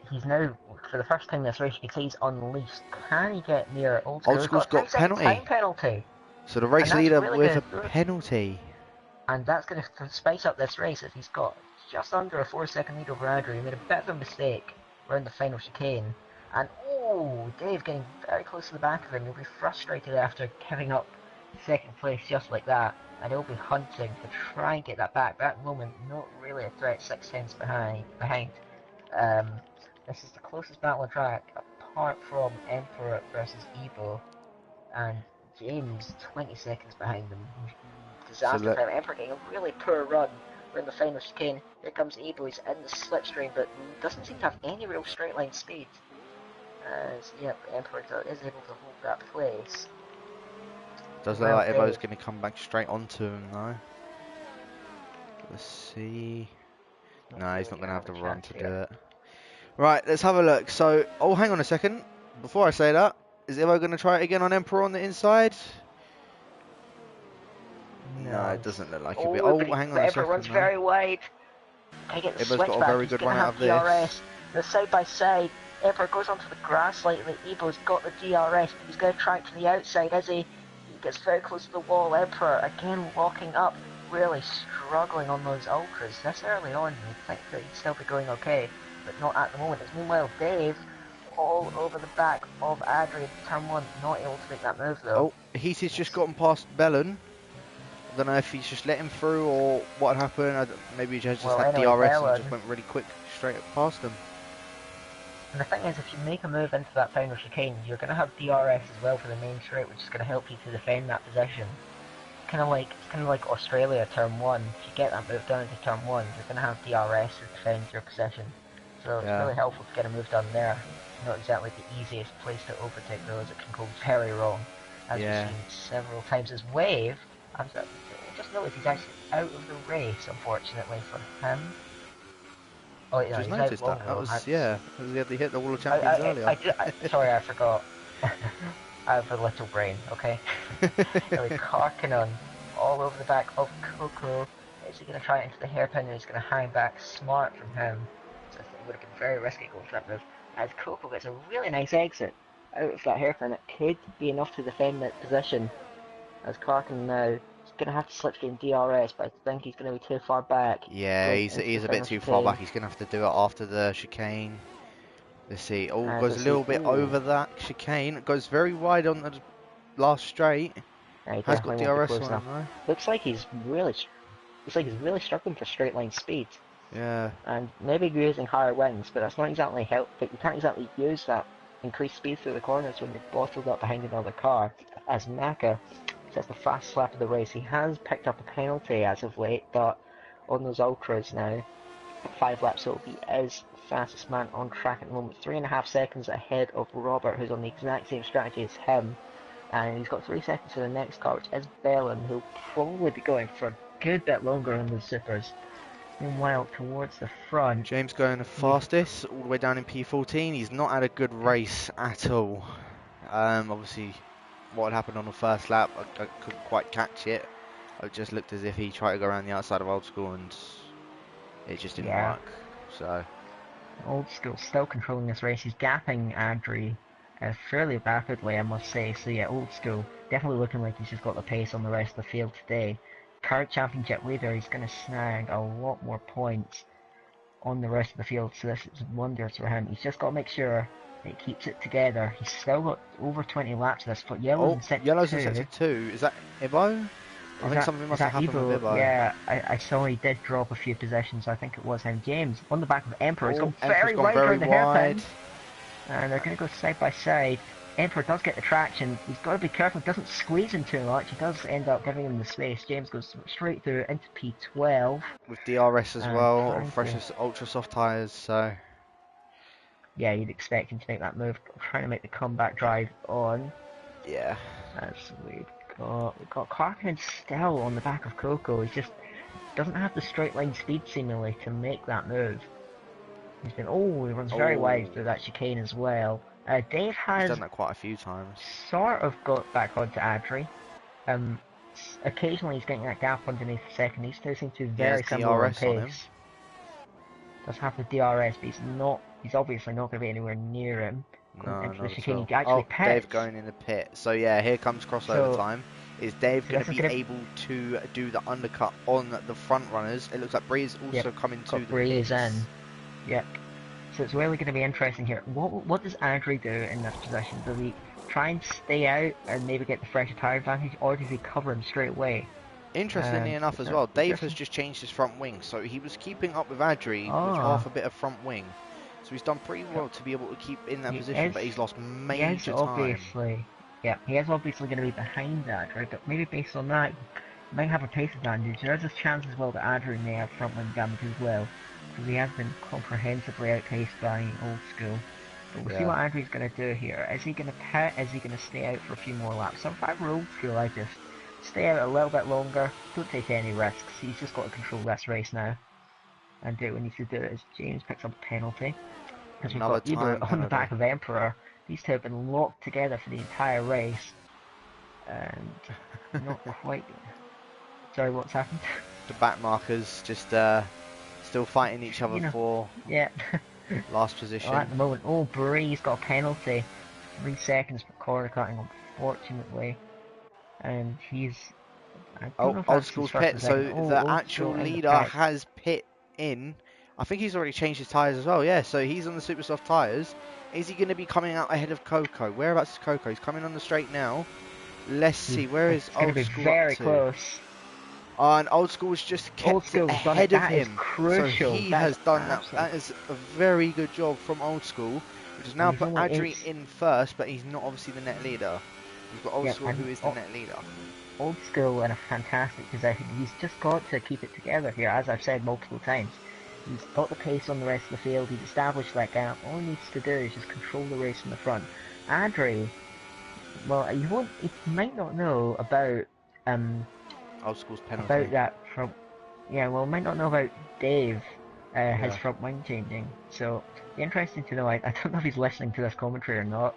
he's now, for the first time this race, you can say he's unleashed. Can he get near Old School? Old School's got time penalty. So the race leader with a penalty. And that's going to spice up this race if he's got just under a 4-second lead over Adri. He made a bit of a mistake around the final chicane. And oh, Dave getting very close to the back of him. He'll be frustrated after giving up second place just like that. And he'll be hunting to try and get that back. That moment, not really a threat, 6 tenths behind. This is the closest battle on track, apart from Emperor versus Ebo. And James 20 seconds behind them. Disaster for him. Emperor getting a really poor run. We're in the final chicane. Here comes Ebo. He's in the slipstream, but doesn't seem to have any real straight line speed. As yep, Emperor is able to hold that place. Does look like Ebo's going to come back straight onto him though. Let's see. No, he's not going to have the run to do it. Right, let's have a look. So, oh, hang on a second. Before I say that, is Ebo going to try it again on Emperor on the inside? No, it doesn't look like it. Oh, hang on a second. Emperor runs very wide. Can I get the Ebo's got a very good run out of this. The side by side. Emperor goes onto the grass slightly. Ebo's got the DRS. He's going to try it to the outside, is he? He gets very close to the wall. Emperor again locking up. Really struggling on those ultras. This early on, you'd think that he'd still be going okay, but not at the moment. As meanwhile, Dave, all over the back of Adri in turn 1, not able to make that move though. Oh, Heath has just gotten past Bellon. I don't know if he's just let him through or what happened. Maybe he just had DRS and just went really quick straight past him. And the thing is, if you make a move into that final chicane, you're going to have DRS as well for the main straight, which is going to help you to defend that position. It's kind of like Australia turn 1. If you get that move down into turn 1, you're going to have DRS to defend your position. So it's really helpful to get a move done there. Not exactly the easiest place to overtake though, as it can go very wrong. As we've seen several times. As Wave, I've just noticed he's actually out of the race, unfortunately for him. Oh yeah, just noticed that. That was because he had to hit the wall of champions earlier. Sorry, I forgot. I have a little brain, okay? Really Karkanon all over the back of Coco. Is he going to try it into the hairpin and he's going to hang back? Smart from him. So I think it would have been very risky going for that move. As Coco gets a really nice exit out of that hairpin, it could be enough to defend that position. As Karkanon now is going to have to slipstream DRS, but I think he's going to be too far back. Yeah, he's a bit too far back. He's going to have to do it after the chicane. Let's see. Oh, goes a little bit over that chicane. It goes very wide on the last straight. Yeah, has got DRS on him though. Looks like he's really struggling for straight line speed. Yeah. And maybe using higher wings, but that's not exactly help. But you can't exactly use that increased speed through the corners when you're bottled up behind another car. As Maka sets the fast lap of the race, he has picked up a penalty as of late, but on those ultras now, 5 laps, so he is fastest man on track at the moment, 3.5 seconds ahead of Robert, who's on the exact same strategy as him, and he's got 3 seconds for the next car, which is Bellon, who'll probably be going for a good bit longer on the supers. Meanwhile, towards the front, James going the fastest, all the way down in P14. He's not had a good race at all. Obviously, what had happened on the first lap, I couldn't quite catch it. It just looked as if he tried to go around the outside of Old School and it just didn't work. So Old School still controlling this race. He's gapping Adri fairly rapidly, I must say. So yeah, Old School definitely looking like he's just got the pace on the rest of the field today. Current championship leader, he's going to snag a lot more points on the rest of the field, so this is wonders for him. He's just got to make sure that he keeps it together. He's still got over 20 laps of this, but Yellow's in sector 2. Yellow's in sector 2. Is that Ibo? I think something must have happened with Ibo. Yeah, I saw he did drop a few positions. I think it was him. James, on the back of Emperor, he's gone very wide around the hairpin. And they're going to go side by side. Emperor does get the traction. He's got to be careful. He doesn't squeeze him too much. He does end up giving him the space. James goes straight through into P12. With DRS as well, on freshest ultra soft tyres, so... Yeah, you'd expect him to make that move. Trying to make the comeback drive on. Yeah. As we've got Karkanen still on the back of Coco. He just doesn't have the straight line speed seemingly to make that move. He's been, he runs very wide through that chicane as well. Dave has done that quite a few times. Sort of got back onto Adri. Occasionally he's getting that gap underneath the second. These two seem to be very similar in pace. Does have the DRS, but he's obviously not going to be anywhere near him. No, into the not chicane. at He actually all. pits. Dave going in the pit. So yeah, here comes crossover time. Is Dave So going this to is be gonna able to do the undercut on the front runners? It looks like Bree is also coming to got the Breeze pits. in. Yep. So it's really going to be interesting here. What does Adri do in this position? Does he try and stay out and maybe get the fresher tire advantage, or does he cover him straight away? Interestingly enough as well, It's Dave has interesting. just changed his front wing, so he was keeping up with Adri with Oh, half a bit of front wing. So he's done pretty well to be able to keep in that he position, is. but he's lost He is major time. obviously. Yeah, he is obviously going to be behind Adri, but maybe based on that, he might have a pace advantage. There is a chance as well that Adri may have front wing damage as well, because he has been comprehensively outpaced by Old School. But we'll see Yeah. what Adri's going to do here. Is he going to pit? Is he going to stay out for a few more laps? So if I were Old School, I just stay out a little bit longer. Don't take any risks. He's just got to control this race now. And do what he needs to do is James picks up a penalty. Because we've Another got Ebro time on the penalty. back of Emperor. These two have been locked together for the entire race. And not quite... Sorry, what's happened? The back markers just still fighting each other You know, for yeah. last Well, position. at the moment, Bree's got a penalty. 3 seconds for corner cutting, unfortunately. And he's... I don't know if Old that's his School's first pit. or So second. the Old actual School in the leader pit. has pit in. I think he's already changed his tyres as well. Yeah, so he's on the super soft tyres. Is he going to be coming out ahead of Coco? Whereabouts is Coco? He's coming on the straight now. Let's see. Where is It's going to Old be School very up to? close. And Old School's just Old kept it School's done it. ahead of That is him. crucial. So he That is has done that. absolutely... That is a very good job from Old School, which has And now he's put only Adri 8... in first, but he's not obviously the net leader. We've got Old Yeah, School, and who is the net leader. Old School in a fantastic position. He's just got to keep it together here, as I've said multiple times. He's got the pace on the rest of the field, he's established that gap. All he needs to do is just control the race in the front. Adri, well, you might not know about Old School's penalty. about that from... Yeah, well, might not know about Dave, his Yeah. front wing changing. So, be interesting to know. I don't know if he's listening to this commentary or not.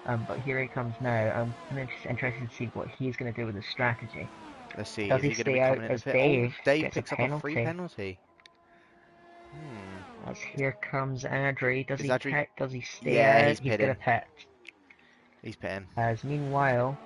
But here he comes now. I'm interested to see what he's going to do with his strategy. Let's see. Does Is he he going to be stay out coming in as the pit? Dave Oh, Dave gets a picks up a free penalty? penalty. As here comes Adri. Does Is he Adri... pit? Does he stay Yeah, out? he's He's going pitting. to pit. He's pitting. As meanwhile,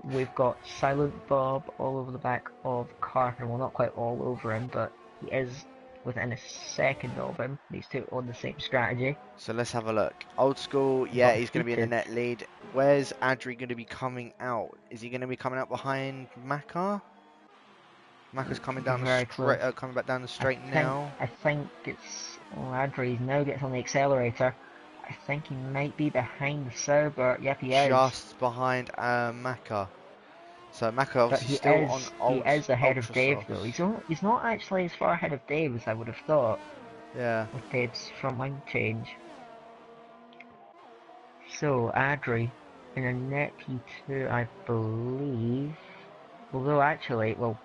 we've got Silent Bob all over the back of Carter. Well, not quite all over him, but he is within a second of him. These two on the same strategy. So let's have a look. Old School, yeah, But he's going to be in the net lead. Where's Adri going to be coming out? Is he going to be coming out behind Macca? Macca's coming down the very straight, close. coming back down the straight now. I think it's... Oh, Adri now gets on the accelerator. I think he might be behind the Sauber. Yep, he is. Just behind Macca. So Macca But obviously still on he old is ahead of ultra Dave softs. though. He's not actually as far ahead of Dave as I would have thought Yeah. with Dave's front line change. So Adri in a net P2, I believe. Although actually, well,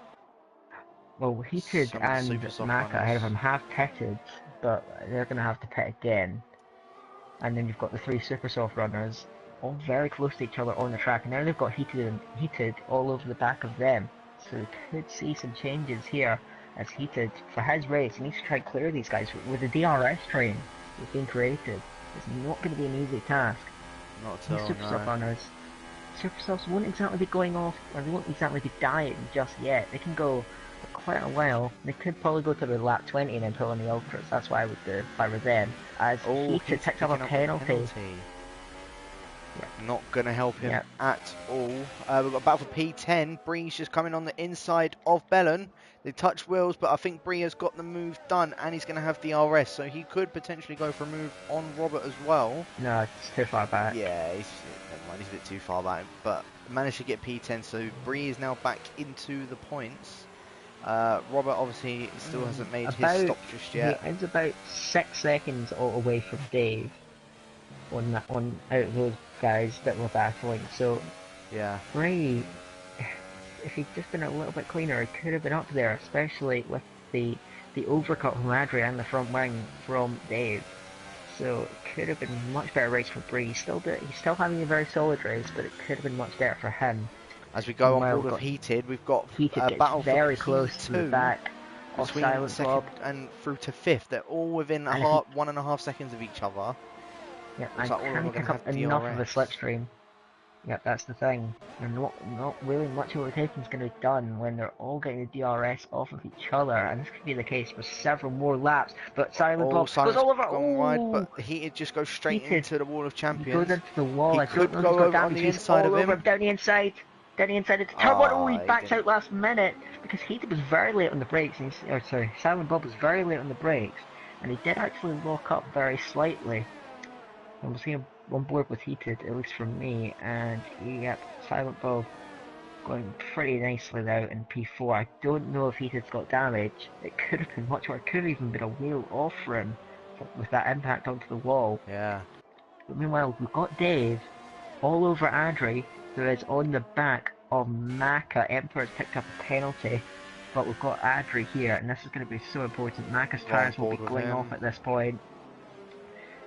Heated Some of the and super soft Maka ahead of runners. him have pitted, but they're going to have to pit again. And then you've got the 3 super soft runners, all very close to each other on the track, and now they've got Heated all over the back of them. So we could see some changes here as Heated, for his race, he needs to try and clear these guys with the DRS train that's been created. It's not going to be an easy task. Not at These all, super soft no. runners, super softs won't exactly be going off, or they won't exactly be dying just yet. They can go for quite a while. They could probably go to about lap 20 and then pull on the ultras. That's what I would do if I were them. As Oh, Heated he's picks up a picking penalty. Not going to help him Yep. at all. We've got battle for P10. Bree's just coming on the inside of Bellon. They touch wheels, but I think Bree has got the move done, and he's going to have the RS, so he could potentially go for a move on Robert as well. No, it's too far back. Yeah, never mind, he's a bit too far back, but managed to get P10, so Bree is now back into the points. Robert obviously still hasn't made his stop just yet. He is about 6 seconds away from Dave on out of those guys that were battling. So Yeah. Bree, if he'd just been a little bit cleaner, he could have been up there, especially with the overcut from Adri and the front wing from Dave. So it could have been a much better race for Bree. He's still having a very solid race, but it could have been much better for him. As we go on Meanwhile, board with Heated, we've got Heated a gets battle very for close to the P2 back of between Silent second Bob. and through to fifth. They're all within And if he- 1.5 seconds of each other. Yeah, Looks and like all of them can are he going pick to up have enough of a DRS. slipstream? Yep, that's the thing. There's not really much overtaking is going to be done when they're all getting the DRS off of each other, and this could be the case for several more laps. But Silent Oh, Bob goes Silence all over. gone wide, Oh, but Heated just goes straight Heated. into the wall of He goes champions. into the wall. He I don't could know if he's go got over on damage. the He's inside all of over him. him down the inside. Down the inside of the turn one. Oh, he He backs didn't. out last minute because Heated was very late on the brakes. And sorry, Silent Bob was very late on the brakes, and he did actually lock up very slightly. And we'll see him on board with Heated, at least from me. And yep, Silent Bob going pretty nicely now in P4. I don't know if Heated's got damage. It could have been much worse. It could have even been a wheel off for him with that impact onto the wall. Yeah. But meanwhile, we've got Dave all over Adri, who is on the back of Maka. Emperor's picked up a penalty, but we've got Adri here, and this is going to be so important. Maka's tyres will be going off at this point.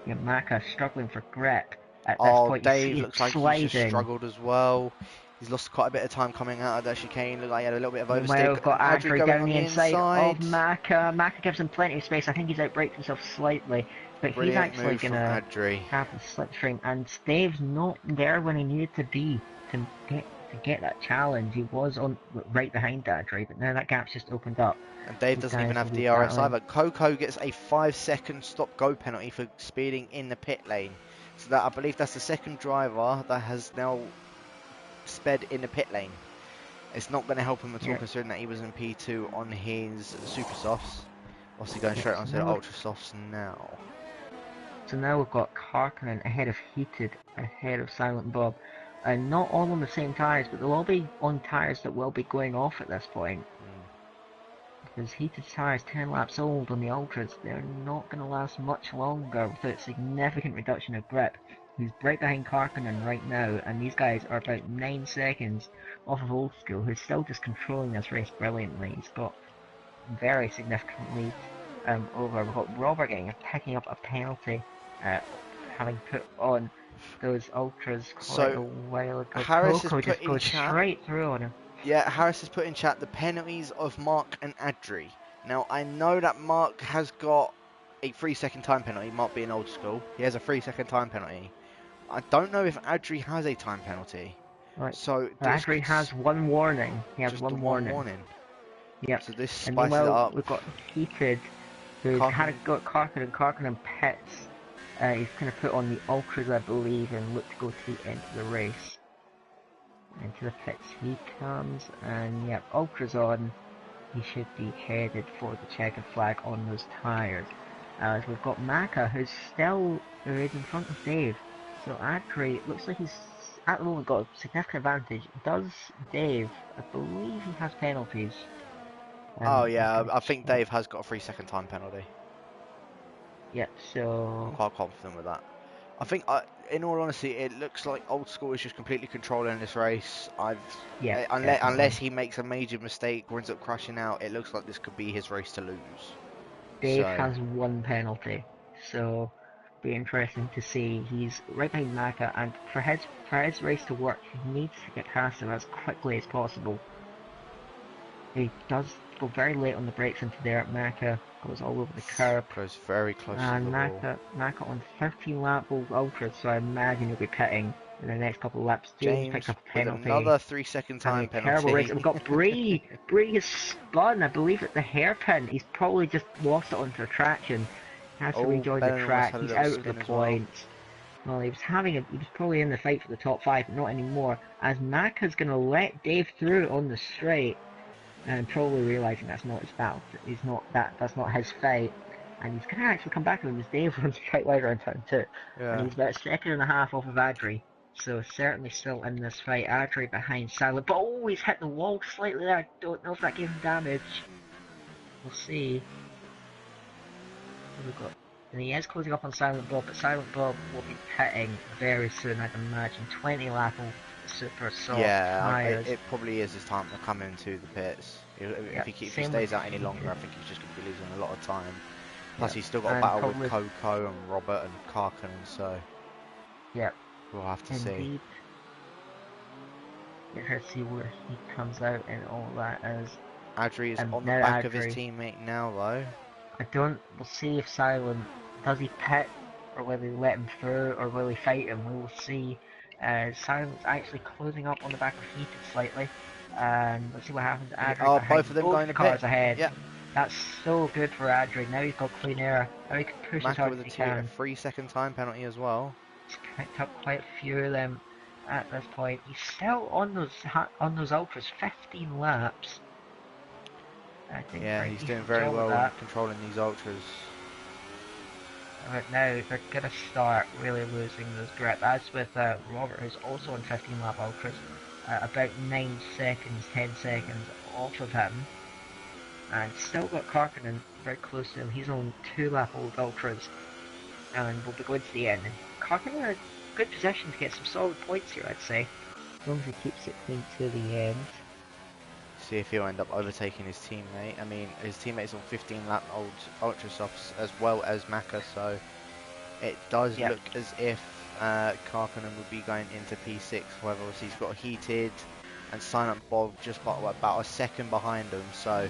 Yeah, Maka struggling for grip at this point. Dave he's looks like sliding. he's just struggled as well. He's lost quite a bit of time coming out of that chicane. Looked like he had a little bit of oversteer. We've got Adri Adri going down on the the inside inside. of Maka. Maka gives him plenty of space. I think he's outbraked himself slightly, but Brilliant he's actually move from gonna Adri. have the slipstream. And Dave's not there when he needed to be to get that challenge. He was on right behind Adri, but now that gap's just opened up. And Dave doesn't even have DRS either. Coco gets a 5-second stop-go penalty for speeding in the pit lane. So that I believe that's the second driver that has now sped in the pit lane. It's not going to help him at all, considering that he was in P2 on his super softs. Obviously going straight onto the ultra softs now. So now we've got Karkinen ahead of Heated, ahead of Silent Bob. And not all on the same tyres, but they'll all be on tyres that will be going off at this point. Because Heated tyres 10 laps old on the Ultras, they're not going to last much longer without significant reduction of grip. He's right behind Karkinen right now, and these guys are about 9 seconds off of Old School, who's still just controlling this race brilliantly. He's got very significant lead over. We've got Robert picking up a penalty, having put on those Ultras quite a while ago. Harris Coco just goes straight through on him. Yeah, Harris has put in chat the penalties of Mark and Adri. Now, I know that Mark has got a 3-second time penalty, Mark being old school. He has a 3-second time penalty. I don't know if Adri has a time penalty. Right. So Adri has one warning. He has just one warning. Yep. So this spices and meanwhile, it up. We've got Heated, who's got Karkinen pits. He's going to put on the Ultras, I believe, and look to go to the end of the race. Into the pits he comes, and yep, Ultras on. He should be headed for the checkered flag on those tyres. As we've got Maka, who's still right in front of Dave. So Adri looks like he's at the moment got a significant advantage. Does Dave? I believe he has penalties. Oh yeah, I think Dave has got a 3-second time penalty. Yep, so I'm quite confident with that. I think, in all honesty, it looks like Old School is just completely controlling this race. Unless he makes a major mistake or ends up crashing out, it looks like this could be his race to lose. Dave has one penalty, so be interesting to see. He's right behind Maka, and for his race to work, he needs to get past him as quickly as possible. He does go very late on the brakes into there. Maka goes all over the curb. Goes very close to the wall. Maka on 13 lap old Ultras, so I imagine he'll be pitting in the next couple of laps. James picked up a penalty. With another 3-second time penalty. Terrible race. We've got Bree. Bree has spun, I believe, at the hairpin. He's probably just lost it onto the traction. He has to rejoin the track. He's out of the points. Well, he was probably in the fight for the top 5, but not anymore. As Maka's going to let Dave through on the straight, and probably realising that's not his battle. That's not his fight. And he's going to actually come back to him as Dave runs quite wide around turn 2. Yeah. And he's about a second and a half off of Adri. So certainly still in this fight. Adri behind Silent, but he's hit the wall slightly there. I don't know if that gave him damage. We'll see. What have we got? And he is closing up on Silent Bob, but Silent Bob will be pitting very soon, I'd imagine. 20 lap super soft tires. It probably is his time to come into the pits. If he stays out any longer, I think he's just going to be losing a lot of time. Plus, he's still got a battle with Coco and Robert and Karkinen, so we'll have to see. Let's see where he comes out and all that as. Adri is on the back of his teammate now, though. We'll see if Silent does he pit, or whether he let him through, or will he fight him. We will see. Silent's actually closing up on the back of Heated slightly. Let's see what happens. Adri Oh, behind both of them both going to cars pit. ahead. Yep. That's so good for Adri. Now he's got clean air. Now he can push as Maka hard with as he a can. 3-second time penalty as well. He's picked up quite a few of them at this point. He's still on those ultras, 15 laps. I think Yeah, very he's doing decent very job of well in that. controlling these ultras. But now they're gonna start really losing those grip. As with Robert, who's also on 15 lap ultras, about 9 seconds, 10 seconds off of him. And still got Karkinen very close to him. He's on 2 lap old ultras. And we'll be going to the end. And Karkinen in a good position to get some solid points here, I'd say. As long as he keeps it clean to the end. See if he'll end up overtaking his teammate. I mean, his teammate's on 15 lap old ultra softs as well as Maka, so it does look as if Karkinen would be going into P6. However, obviously he's got Heated and Silent Bob just about a second behind him, so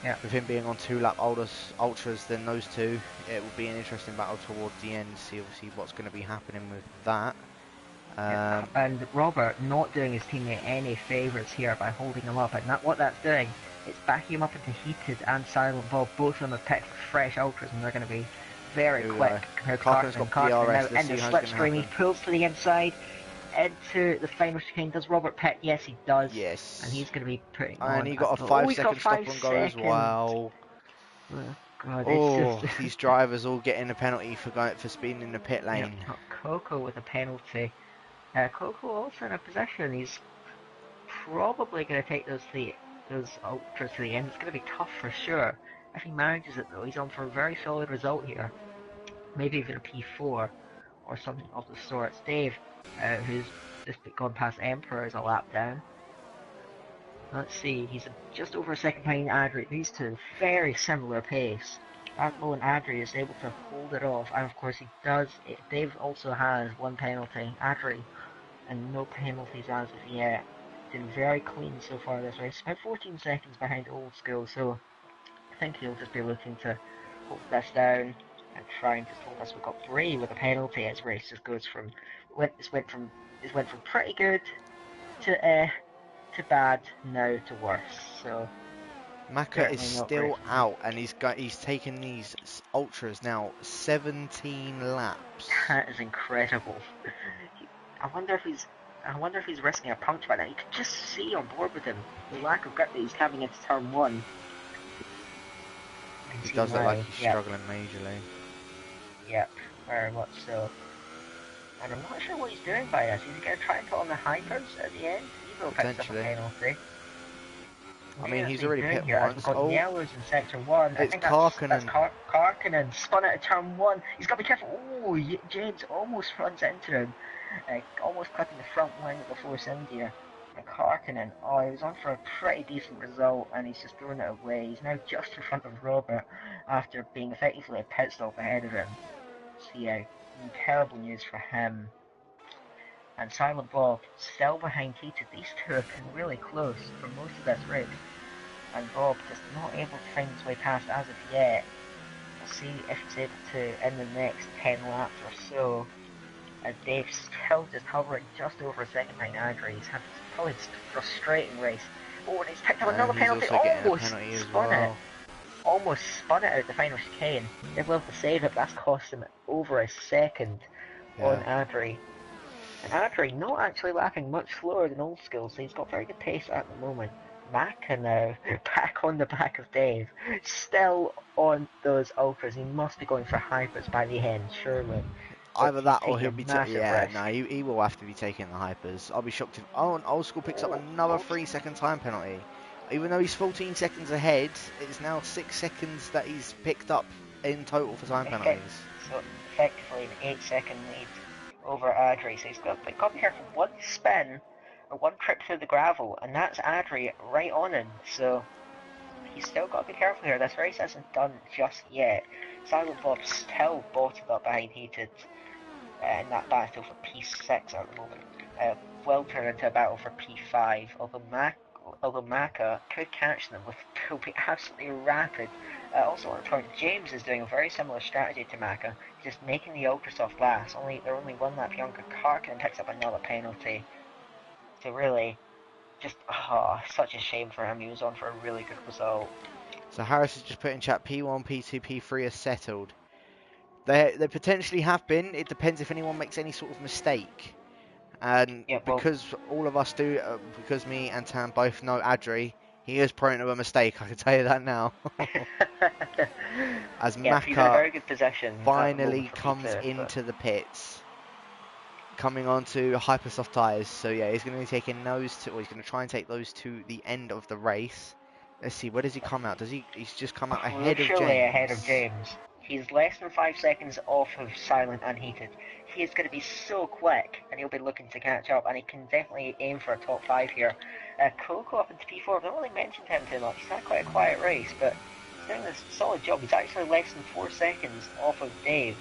with him being on 2 lap ultras than those two, it will be an interesting battle towards the end. See obviously what's going to be happening with that. And Robert not doing his teammate any favours here by holding him up, and what that's doing, it's backing him up into Heated and Silent Bob. Both of them have picked fresh ultras, and they're going to be very quick compared to Karkinen's got PRS. now in the slipstream. He pulls to the inside into the final chicane. Does Robert pit? Yes, he does. Yes. And he's going to be putting on. And he got a 5-second stop and go as well. Oh, God, oh, these drivers all getting a penalty for speeding in the pit lane. Yep, Coco with a penalty. Coco also in a position. He's probably going to take those ultras to the end. It's going to be tough for sure. If he manages it though, he's on for a very solid result here. Maybe even a P4 or something of the sort. It's Dave, who's just gone past Emperor as a lap down. Let's see, he's just over a second behind Adri. These two, very similar pace. Admo and Adri is able to hold it off, and of course he does. Dave also has one penalty. Adri, and no penalties as of yet. Been very clean so far this race. About 14 seconds behind Old School, so I think he'll just be looking to hold this down and try and just hold us. We've got Bray with a penalty. His race just goes from went from pretty good to bad now to worse. So Maka is still out, and he's taken these ultras now 17 laps. That is incredible. I wonder if he's risking a puncture right now. You can just see on board with him the lack of grip that he's having into turn 1. He does look like he's struggling majorly. Yep, very much so. And I'm not sure what he's doing by this. Is he going to try and put on the hypers at the end? Evo picks up a penalty. I mean, he's already pit once. We've got yellows in sector 1. It's Karkinen. That's Karkinen spun out of turn 1. He's got to be careful. Oh, James almost runs into him. Almost clipping the front wing of the Force India. And Karkinen, he was on for a pretty decent result, and he's just throwing it away. He's now just in front of Robert after being effectively a pit stop ahead of him. So yeah, terrible news for him. And Silent Bob still behind Heated. These two have been really close for most of this race. And Bob just not able to find his way past as of yet. We'll see if he's able to in the next 10 laps or so. And Dave's still just hovering just over a second behind Adri. He's had probably a frustrating race. Oh, and he's picked up another penalty. Almost spun it out the final chicane. They've been able to save it, but that's cost him over a second on Adri. And Adri not actually lapping much slower than Old School, so he's got very good pace at the moment. Maka now, back on the back of Dave, still on those ultras. He must be going for hypers by the end, surely. Either that or he'll be he will have to be taking the hypers. I'll be shocked if Old School picks up another 3-second time penalty. Even though he's 14 seconds ahead, it's now 6 seconds that he's picked up in total for time penalties. So effectively an 8-second lead over Adri. So he's got to be careful. One spin or one trip through the gravel, and that's Adri right on him. So he's still got to be careful here. This race isn't done just yet. Silent Bob still bottled up behind Heated in that battle for P6 at the moment. Will turn into a battle for P5, although although Maka could catch them, will be absolutely rapid. Also on the point, James is doing a very similar strategy to Maka, just making the ultra soft glass. They're only 1 lap younger. Karkin picks up another penalty. So really, just such a shame for him. He was on for a really good result. So Harris has just put in chat, P1, P2, P3 are settled. They potentially have been. It depends if anyone makes any sort of mistake. And Yeah, well, because all of us do, because me and Tam both know Adri, he is prone to a mistake, I can tell you that now. As yeah, he's in a Maka very good position finally for comes P2, into the pits, coming onto hypersoft tyres. So yeah, he's going to be taking those two, or he's going to try and take those to the end of the race. Let's see, where does he come out? He's just come out ahead of crucially James. ahead of James. He's less than 5 seconds off of Silent and Heated. He is going to be so quick, and he'll be looking to catch up, and he can definitely aim for a top 5 here. Coco up into P4, I've not really mentioned him too much. He's had quite a quiet race, but he's doing this solid job. He's actually less than 4 seconds off of Dave,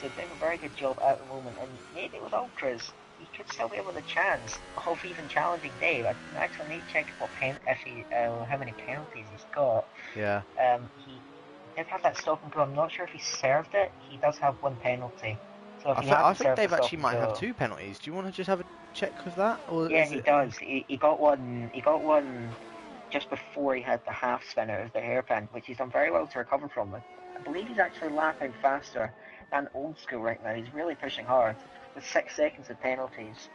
so doing a very good job at the moment, and maybe with Ultras, he could still be with a chance of even challenging Dave. I actually need to check how many penalties he's got. Yeah. He did have that stop and go. I'm not sure if he served it. He does have 1 penalty. So if I think Dave actually might have 2 penalties. Do you want to just have a check with that? Or yeah, he does. He got one. He got one just before he had the half spin out of the hairpin, which he's done very well to recover from. I believe he's actually lapping faster than Old School right now. He's really pushing hard. With 6 seconds of penalties,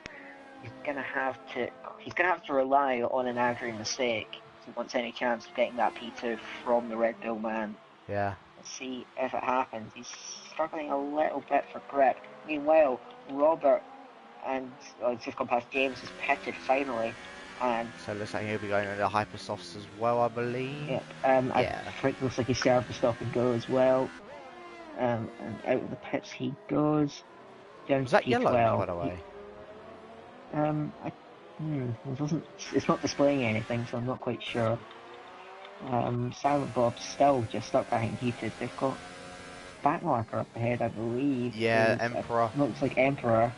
he's gonna have to rely on an Adrian mistake if he wants any chance of getting that P2 from the Red Bull man. Yeah. Let's see if it happens. He's struggling a little bit for grip. Meanwhile, Robert and he's just gone past James is pitted finally, and so it looks like he'll be going into hypersofts as well, I believe. Yep. Yeah. It looks like he served the stop and go as well. And out of the pits he goes. Down Was that P12. yellow, by the way? It's not displaying anything, so I'm not quite sure. Silent Bob's still just stuck behind Heated. They've got Backmarker up ahead, I believe. Yeah, Emperor. Looks like Emperor.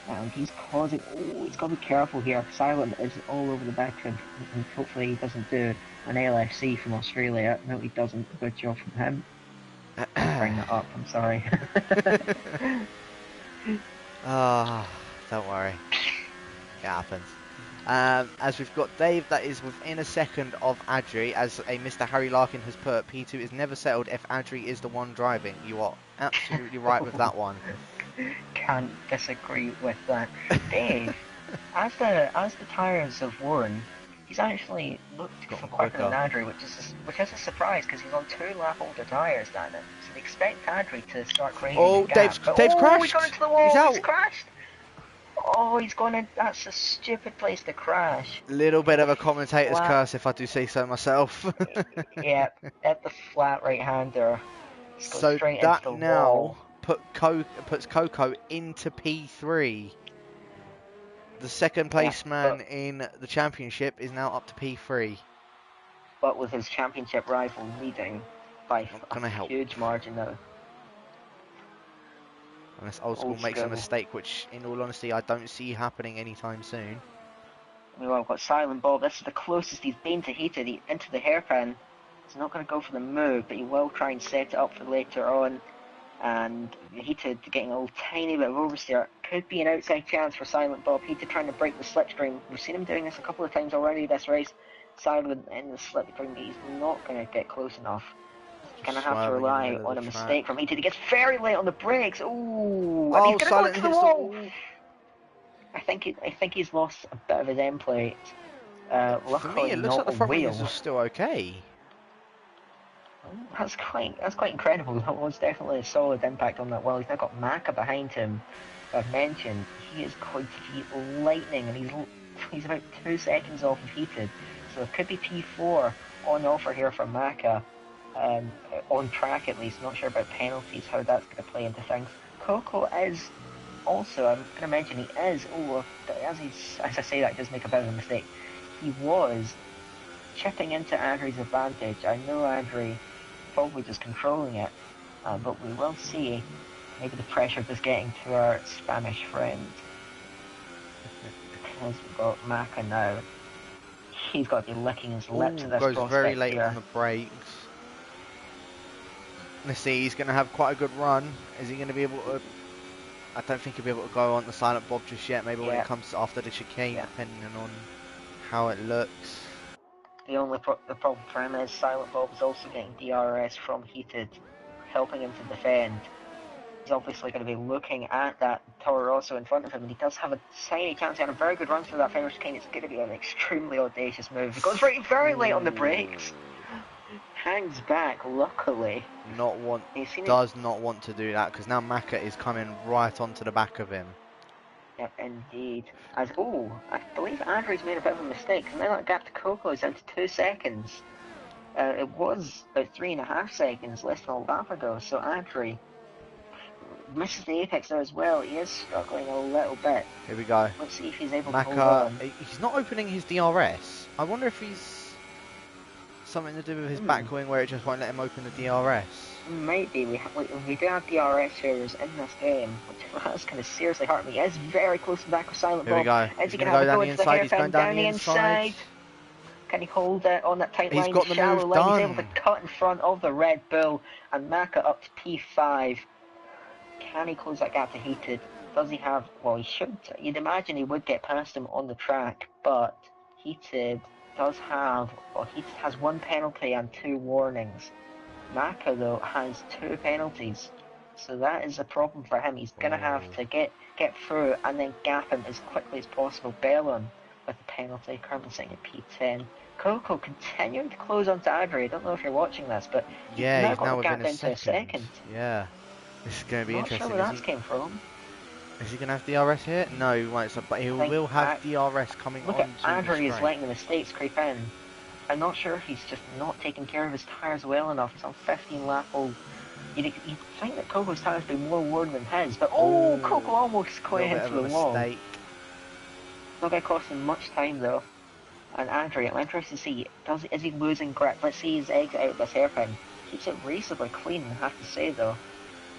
And he's causing... Oh, he's got to be careful here. Silent is all over the back of him. And hopefully he doesn't do an LFC from Australia. No, he doesn't. Good job from him. Bring that up, I'm sorry. Don't worry. It happens. As we've got Dave, that is within a second of Adri, as a Mr. Harry Larkin has put, P2 is never settled if Adri is the one driving. You are absolutely right with that one. Can't disagree with that. Dave, as the tyres have worn, he's actually looked quicker than Adri, which is a surprise because he's on 2 lap older tyres than him. So they expect Adri to start creating a gap. Dave's crashed. He's gone into the wall. He's crashed. Oh, he's gone in. That's a stupid place to crash. Little bit of a commentator's curse, if I do say so myself. Yeah, at the flat right-hander. So that now puts Coco into P3. The second place man in the championship is now up to P3. But with his championship rival leading by a huge margin now. Unless Old School makes a mistake, which in all honesty I don't see happening anytime soon. Meanwhile, we've got Silent Bob. This is the closest he's been to Heated into the hairpin. He's not going to go for the move, but he will try and set it up for later on. And Heated getting a little tiny bit of oversteer. Could be an outside chance for Silent Bob. Heated trying to break the slipstream. We've seen him doing this a couple of times already this race. Silent in the slipstream, he's not going to get close enough. He's going to have to rely on a mistake from Heated. He gets very late on the brakes. Ooh, and he's going to go into the wall. I think he's lost a bit of his end plate. For me, it looks like the front wheels are still okay. That's quite incredible. That was definitely a solid impact on that wheel. He's now got Maka behind him. I've mentioned he is going to be lightning, and he's about 2 seconds off of Heated. So it could be P4 on offer here for Maka. On track at least. Not sure about penalties, how that's going to play into things. Coco is also, I'm going to mention he is, as I say that, he does make a bit of a mistake. He was chipping into Adri's advantage. I know Adri probably just controlling it, but we will see maybe the pressure just getting to our Spanish friend. Because we've got Maka now. He's got to be licking his lips Ooh, at this goes very prospect late here. on the brakes. Let's see, he's going to have quite a good run. Is he going to be able to... I don't think he'll be able to go on the silent bob just yet. Maybe when it comes after the chicane, depending on how it looks. The problem for him is Silent Bob is also getting DRS from Heated, helping him to defend. He's obviously going to be looking at that Toro Rosso in front of him, and he does have a tiny chance. He had a very good run through that final chicane. It's going to be an extremely audacious move. He goes very, very late on the brakes. Hangs back, luckily. Does not want to do that, because now Maka is coming right onto the back of him. Yeah, indeed. I believe Andrew's made a bit of a mistake, because now that gap to Coco is down to 2 seconds. It was about 3.5 seconds less than a lap ago, so Andrew misses the apex there as well. He is struggling a little bit. Here we go. Let's see if he's able to hold on. He's not opening his DRS. I wonder if he's something to do with his back wing where it just won't let him open the DRS. Might be. We do have DRS shares in this game, which has kind of seriously hurt me. He is very close to the back of Silent Bob. Here we go. Is he going to to go down the into the inside. He's going down the inside. Can he hold it on that tight line? He's got the shallow move line. done. He's able to cut in front of the Red Bull and Maka up to P5. Can he close that gap to Heated? Does he have... Well, he should. You'd imagine he would get past him on the track, but Heated does have... Well, Heated has 1 penalty and 2 warnings. Maka, though, has 2 penalties. So that is a problem for him. He's going to have to get through and then gap him as quickly as possible. Bellon with the penalty, currently sitting at P10. Coco continuing to close onto Adri. I don't know if you're watching this, but he's now within a second. Yeah. This is going to be interesting. Not sure where that came from. Is he going to have DRS here? No, he won't. But he will have DRS coming on. Look at Andrew is letting the mistakes creep in. I'm not sure if he's just not taking care of his tyres well enough. He's on 15 lap old. You'd think that Coco's tyres would be more worn than his, but Coco almost quite into the wall. Not going to cost him much time though. And Andrew, I'm interested to see, is he losing grip? Let's see his exit out of this hairpin. Keeps it reasonably clean, I have to say though.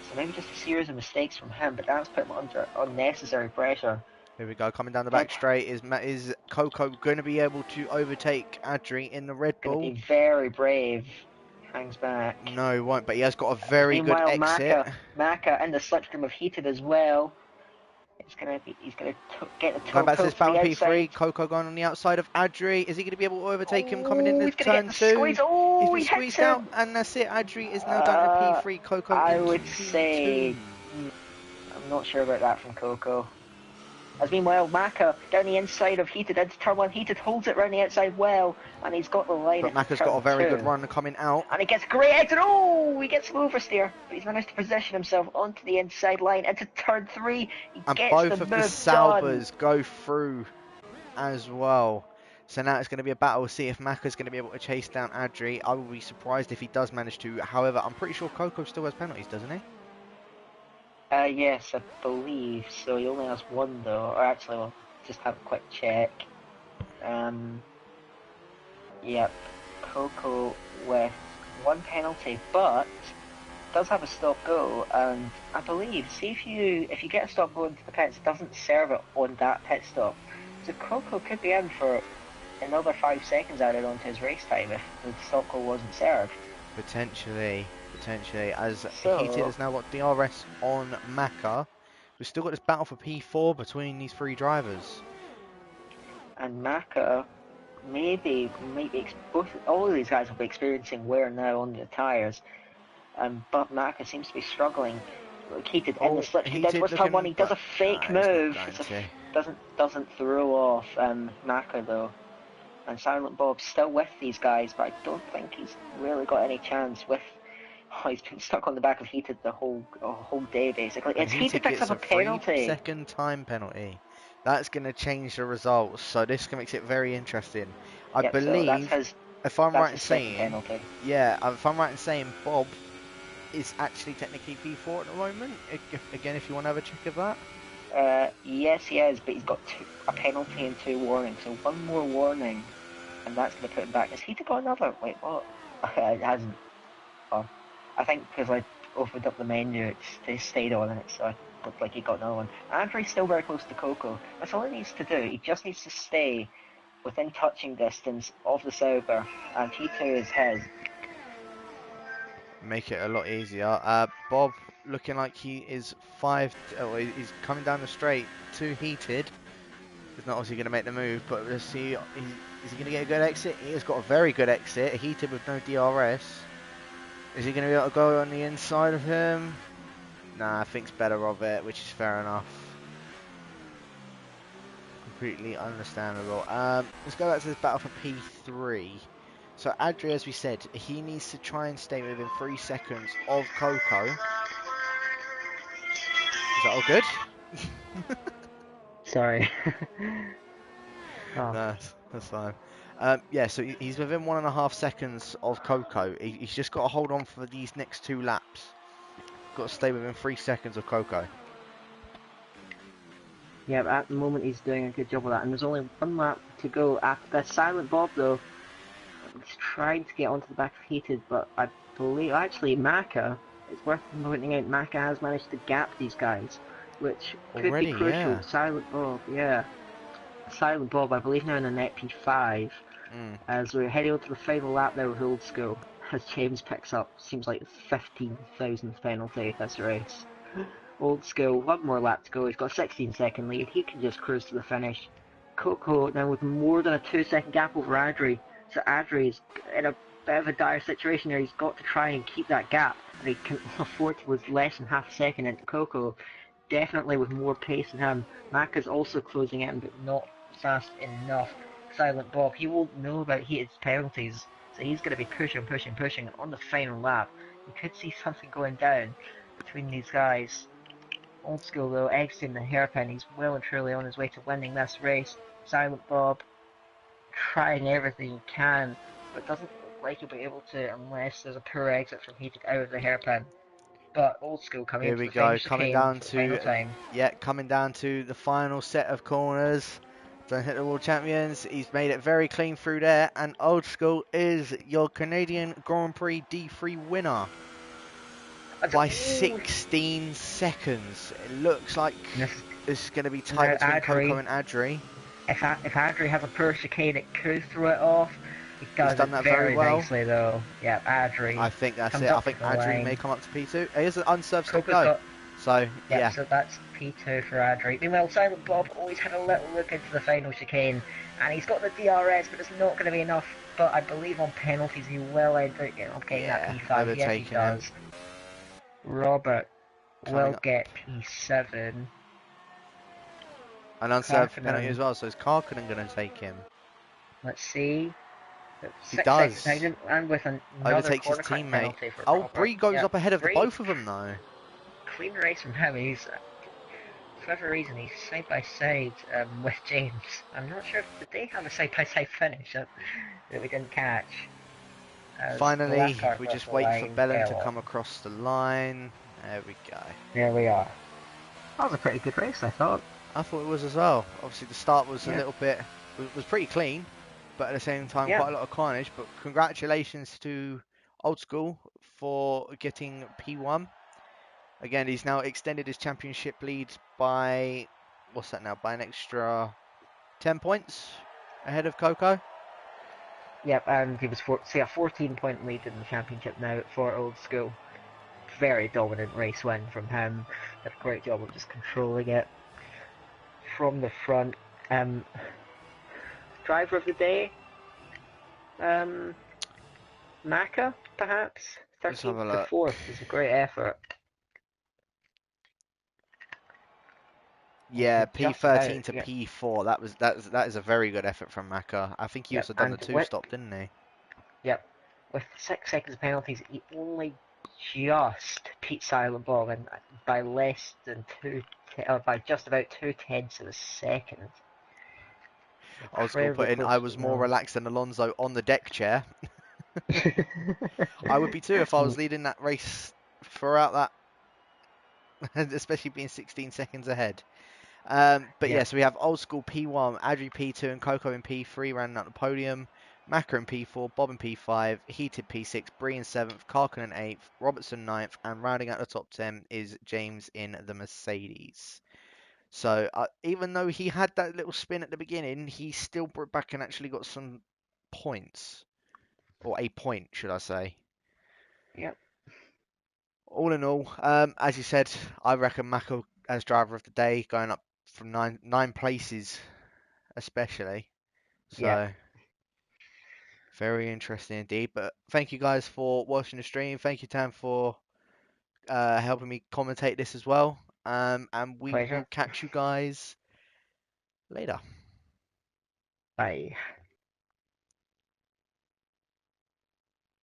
So maybe just a series of mistakes from him, but that's put him under unnecessary pressure. Here we go, coming down the back straight. Is Coco going to be able to overtake Adri in the Red Bull? Going to be very brave. Hangs back. No, he won't, but he has got a very good exit. Maka in the slipstream of Heated as well. He's going to get the toe. Going back to this battle P3, Coco going on the outside of Adri. Is he going to be able to overtake him coming in turn 2? He's been squeezed out, and that's it. Adri is now down to P3. Coco I would say... I'm not sure about that from Coco. As meanwhile, Maka down the inside of Heated into turn 1. Heated holds it round the outside well, and he's got the line. But Maka's got a very good run coming out. And he gets a great exit. He gets some oversteer. But he's managed to position himself onto the inside line into turn 3. And both of the Saubers go through as well. So now it's going to be a battle. See if Maka's going to be able to chase down Adri. I will be surprised if he does manage to. However, I'm pretty sure Coco still has penalties, doesn't he? Yes, I believe so. He only has 1 though, or actually, we'll just have a quick check. Yep, Coco with 1 penalty, but does have a stop-go, and I believe, see if you get a stop-go into the pits, it doesn't serve it on that pit stop. So Coco could be in for another 5 seconds added onto his race time if the stop-go wasn't served. Potentially, as Heated has now got DRS on Maka. We've still got this battle for P4 between these 3 drivers. And Maka, maybe all of these guys will be experiencing wear now on the tyres. But Maka seems to be struggling. Heated in the slip. He does what's turn 1. He does a fake move. Doesn't throw off Maka though. And Silent Bob's still with these guys, but I don't think he's really got any chance with... he's been stuck on the back of Heated the whole day, basically. It's Heated picks up a penalty. 3-second time penalty. That's going to change the results, so this makes it very interesting. I believe, if I'm right in saying... Yeah, if I'm right in saying Bob is actually technically P4 at the moment. Again, if you want to have a check of that. Yes, he is, but he's got a penalty and 2 warnings, so 1 more warning, and that's going to put him back. Has he got another? Wait, what? It hasn't. Oh, I think because I opened up the menu, it stayed on it, so it looked like he got another one. Andrew's still very close to Coco. That's all he needs to do. He just needs to stay within touching distance of the Sauber, and P2 is his. Make it a lot easier. Bob looking like he is he's coming down the straight, too heated. He's not obviously going to make the move, but let's see. Is he going to get a good exit? He has got a very good exit, heated with no DRS. Is he going to be able to go on the inside of him? Nah, thinks better of it, which is fair enough. Completely understandable. Let's go back to this battle for P3. So Adri, as we said, he needs to try and stay within 3 seconds of Coco. Is that all good? Sorry. No, that's fine. Yeah, so he's within 1.5 seconds of Coco. He's just got to hold on for these next 2 laps. Got to stay within 3 seconds of Coco. Yeah, but at the moment he's doing a good job of that, and there's only 1 lap to go after this. Silent Bob, though, he's trying to get onto the back of Heated, but I believe, actually, Maka, it's worth pointing out, Maka has managed to gap these guys, which could Already, be crucial. yeah. Silent Bob, yeah. Silent Bob, I believe now in the net P5, as we're heading on to the final lap now with Old School, as James picks up, seems like the 15,000th penalty this race. Old School, 1 more lap to go, he's got a 16-second lead, he can just cruise to the finish. Coco now with more than a 2-second gap over Adri, so Adri's in a bit of a dire situation here, he's got to try and keep that gap, and he can afford to lose less than half a second into Coco, definitely with more pace than him. Maka's also closing in, but not fast enough. Silent Bob, he won't know about Heated penalties, so he's going to be pushing, and on the final lap, you could see something going down between these guys. Old School, though, exiting the hairpin, he's well and truly on his way to winning this race. Silent Bob trying everything he can, but doesn't look like he'll be able to unless there's a poor exit from Heated out of the hairpin. But Old School coming Here into we the go, finish coming chicane down for the final to time. coming down to the final set of corners. Don't hit the world champions. He's made it very clean through there, and Old School is your Canadian Grand Prix D3 winner by 16 seconds. It looks like it's going to be tight between Coco and Adri. If Adri has a poor chicane, it could throw it off. He does He's done that very well. nicely, though. Yeah, Adri. I think that's it. I think Adri may come up to P2. He is an unserved stop Coco's go. So, yeah. So that's P2 for Adri. Meanwhile, Silent Bob always had a little look into the final chicane, and he's got the DRS, but it's not going to be enough. But I believe on penalties he will end up getting that P5. Yes, he does. Robert will get P7. An unserved penalty as well, so is Karkinen going to take him? Let's see. He does. And with another overtakes his teammate. Oh, Bree goes up ahead of the both of them, though. Clean race from him. He's, for whatever reason, he's side by side with James. I'm not sure if they have a side by side finish that we didn't catch. Finally, we just wait for Bellin to come across the line. There we go. There we are. That was a pretty good race, I thought. I thought it was as well. Obviously, the start was a little bit, was pretty clean, but at the same time, quite a lot of carnage. But congratulations to Old School for getting P1. Again, he's now extended his championship lead by, what's that now, by an extra 10 points ahead of Coco. Yep, and he was a 14-point lead in the championship now for Old School. Very dominant race win from him. Did a great job of just controlling it from the front. Driver of the day, Maka, perhaps. 13th to 4th is a great effort. Yeah, P13 to P4. That is a very good effort from Maka. I think he also done the 2-stop, didn't he? Yep. With 6 seconds of penalties, he only just beat Silent Bob, and by less than by just about 2/10 of a second. Old School put in, I was more relaxed than Alonso on the deck chair. I would be too if I was leading that race throughout that, especially being 16 seconds ahead. But yeah, so we have Old School P1, Adri P2, and Coco in P3 rounding out the podium. Maka in P4, Bob in P5, Heated P6, Bree in 7th, Karkin in 8th, Robertson 9th, and rounding out the top 10 is James in the Mercedes. So even though he had that little spin at the beginning, he still brought back and actually got some points, or a point, should I say? Yep. All in all, as you said, I reckon Mako as driver of the day, going up from nine places, especially. Yeah. So very interesting indeed. But thank you guys for watching the stream. Thank you, Tam, for helping me commentate this as well. And we will Pleasure. catch you guys later. Bye.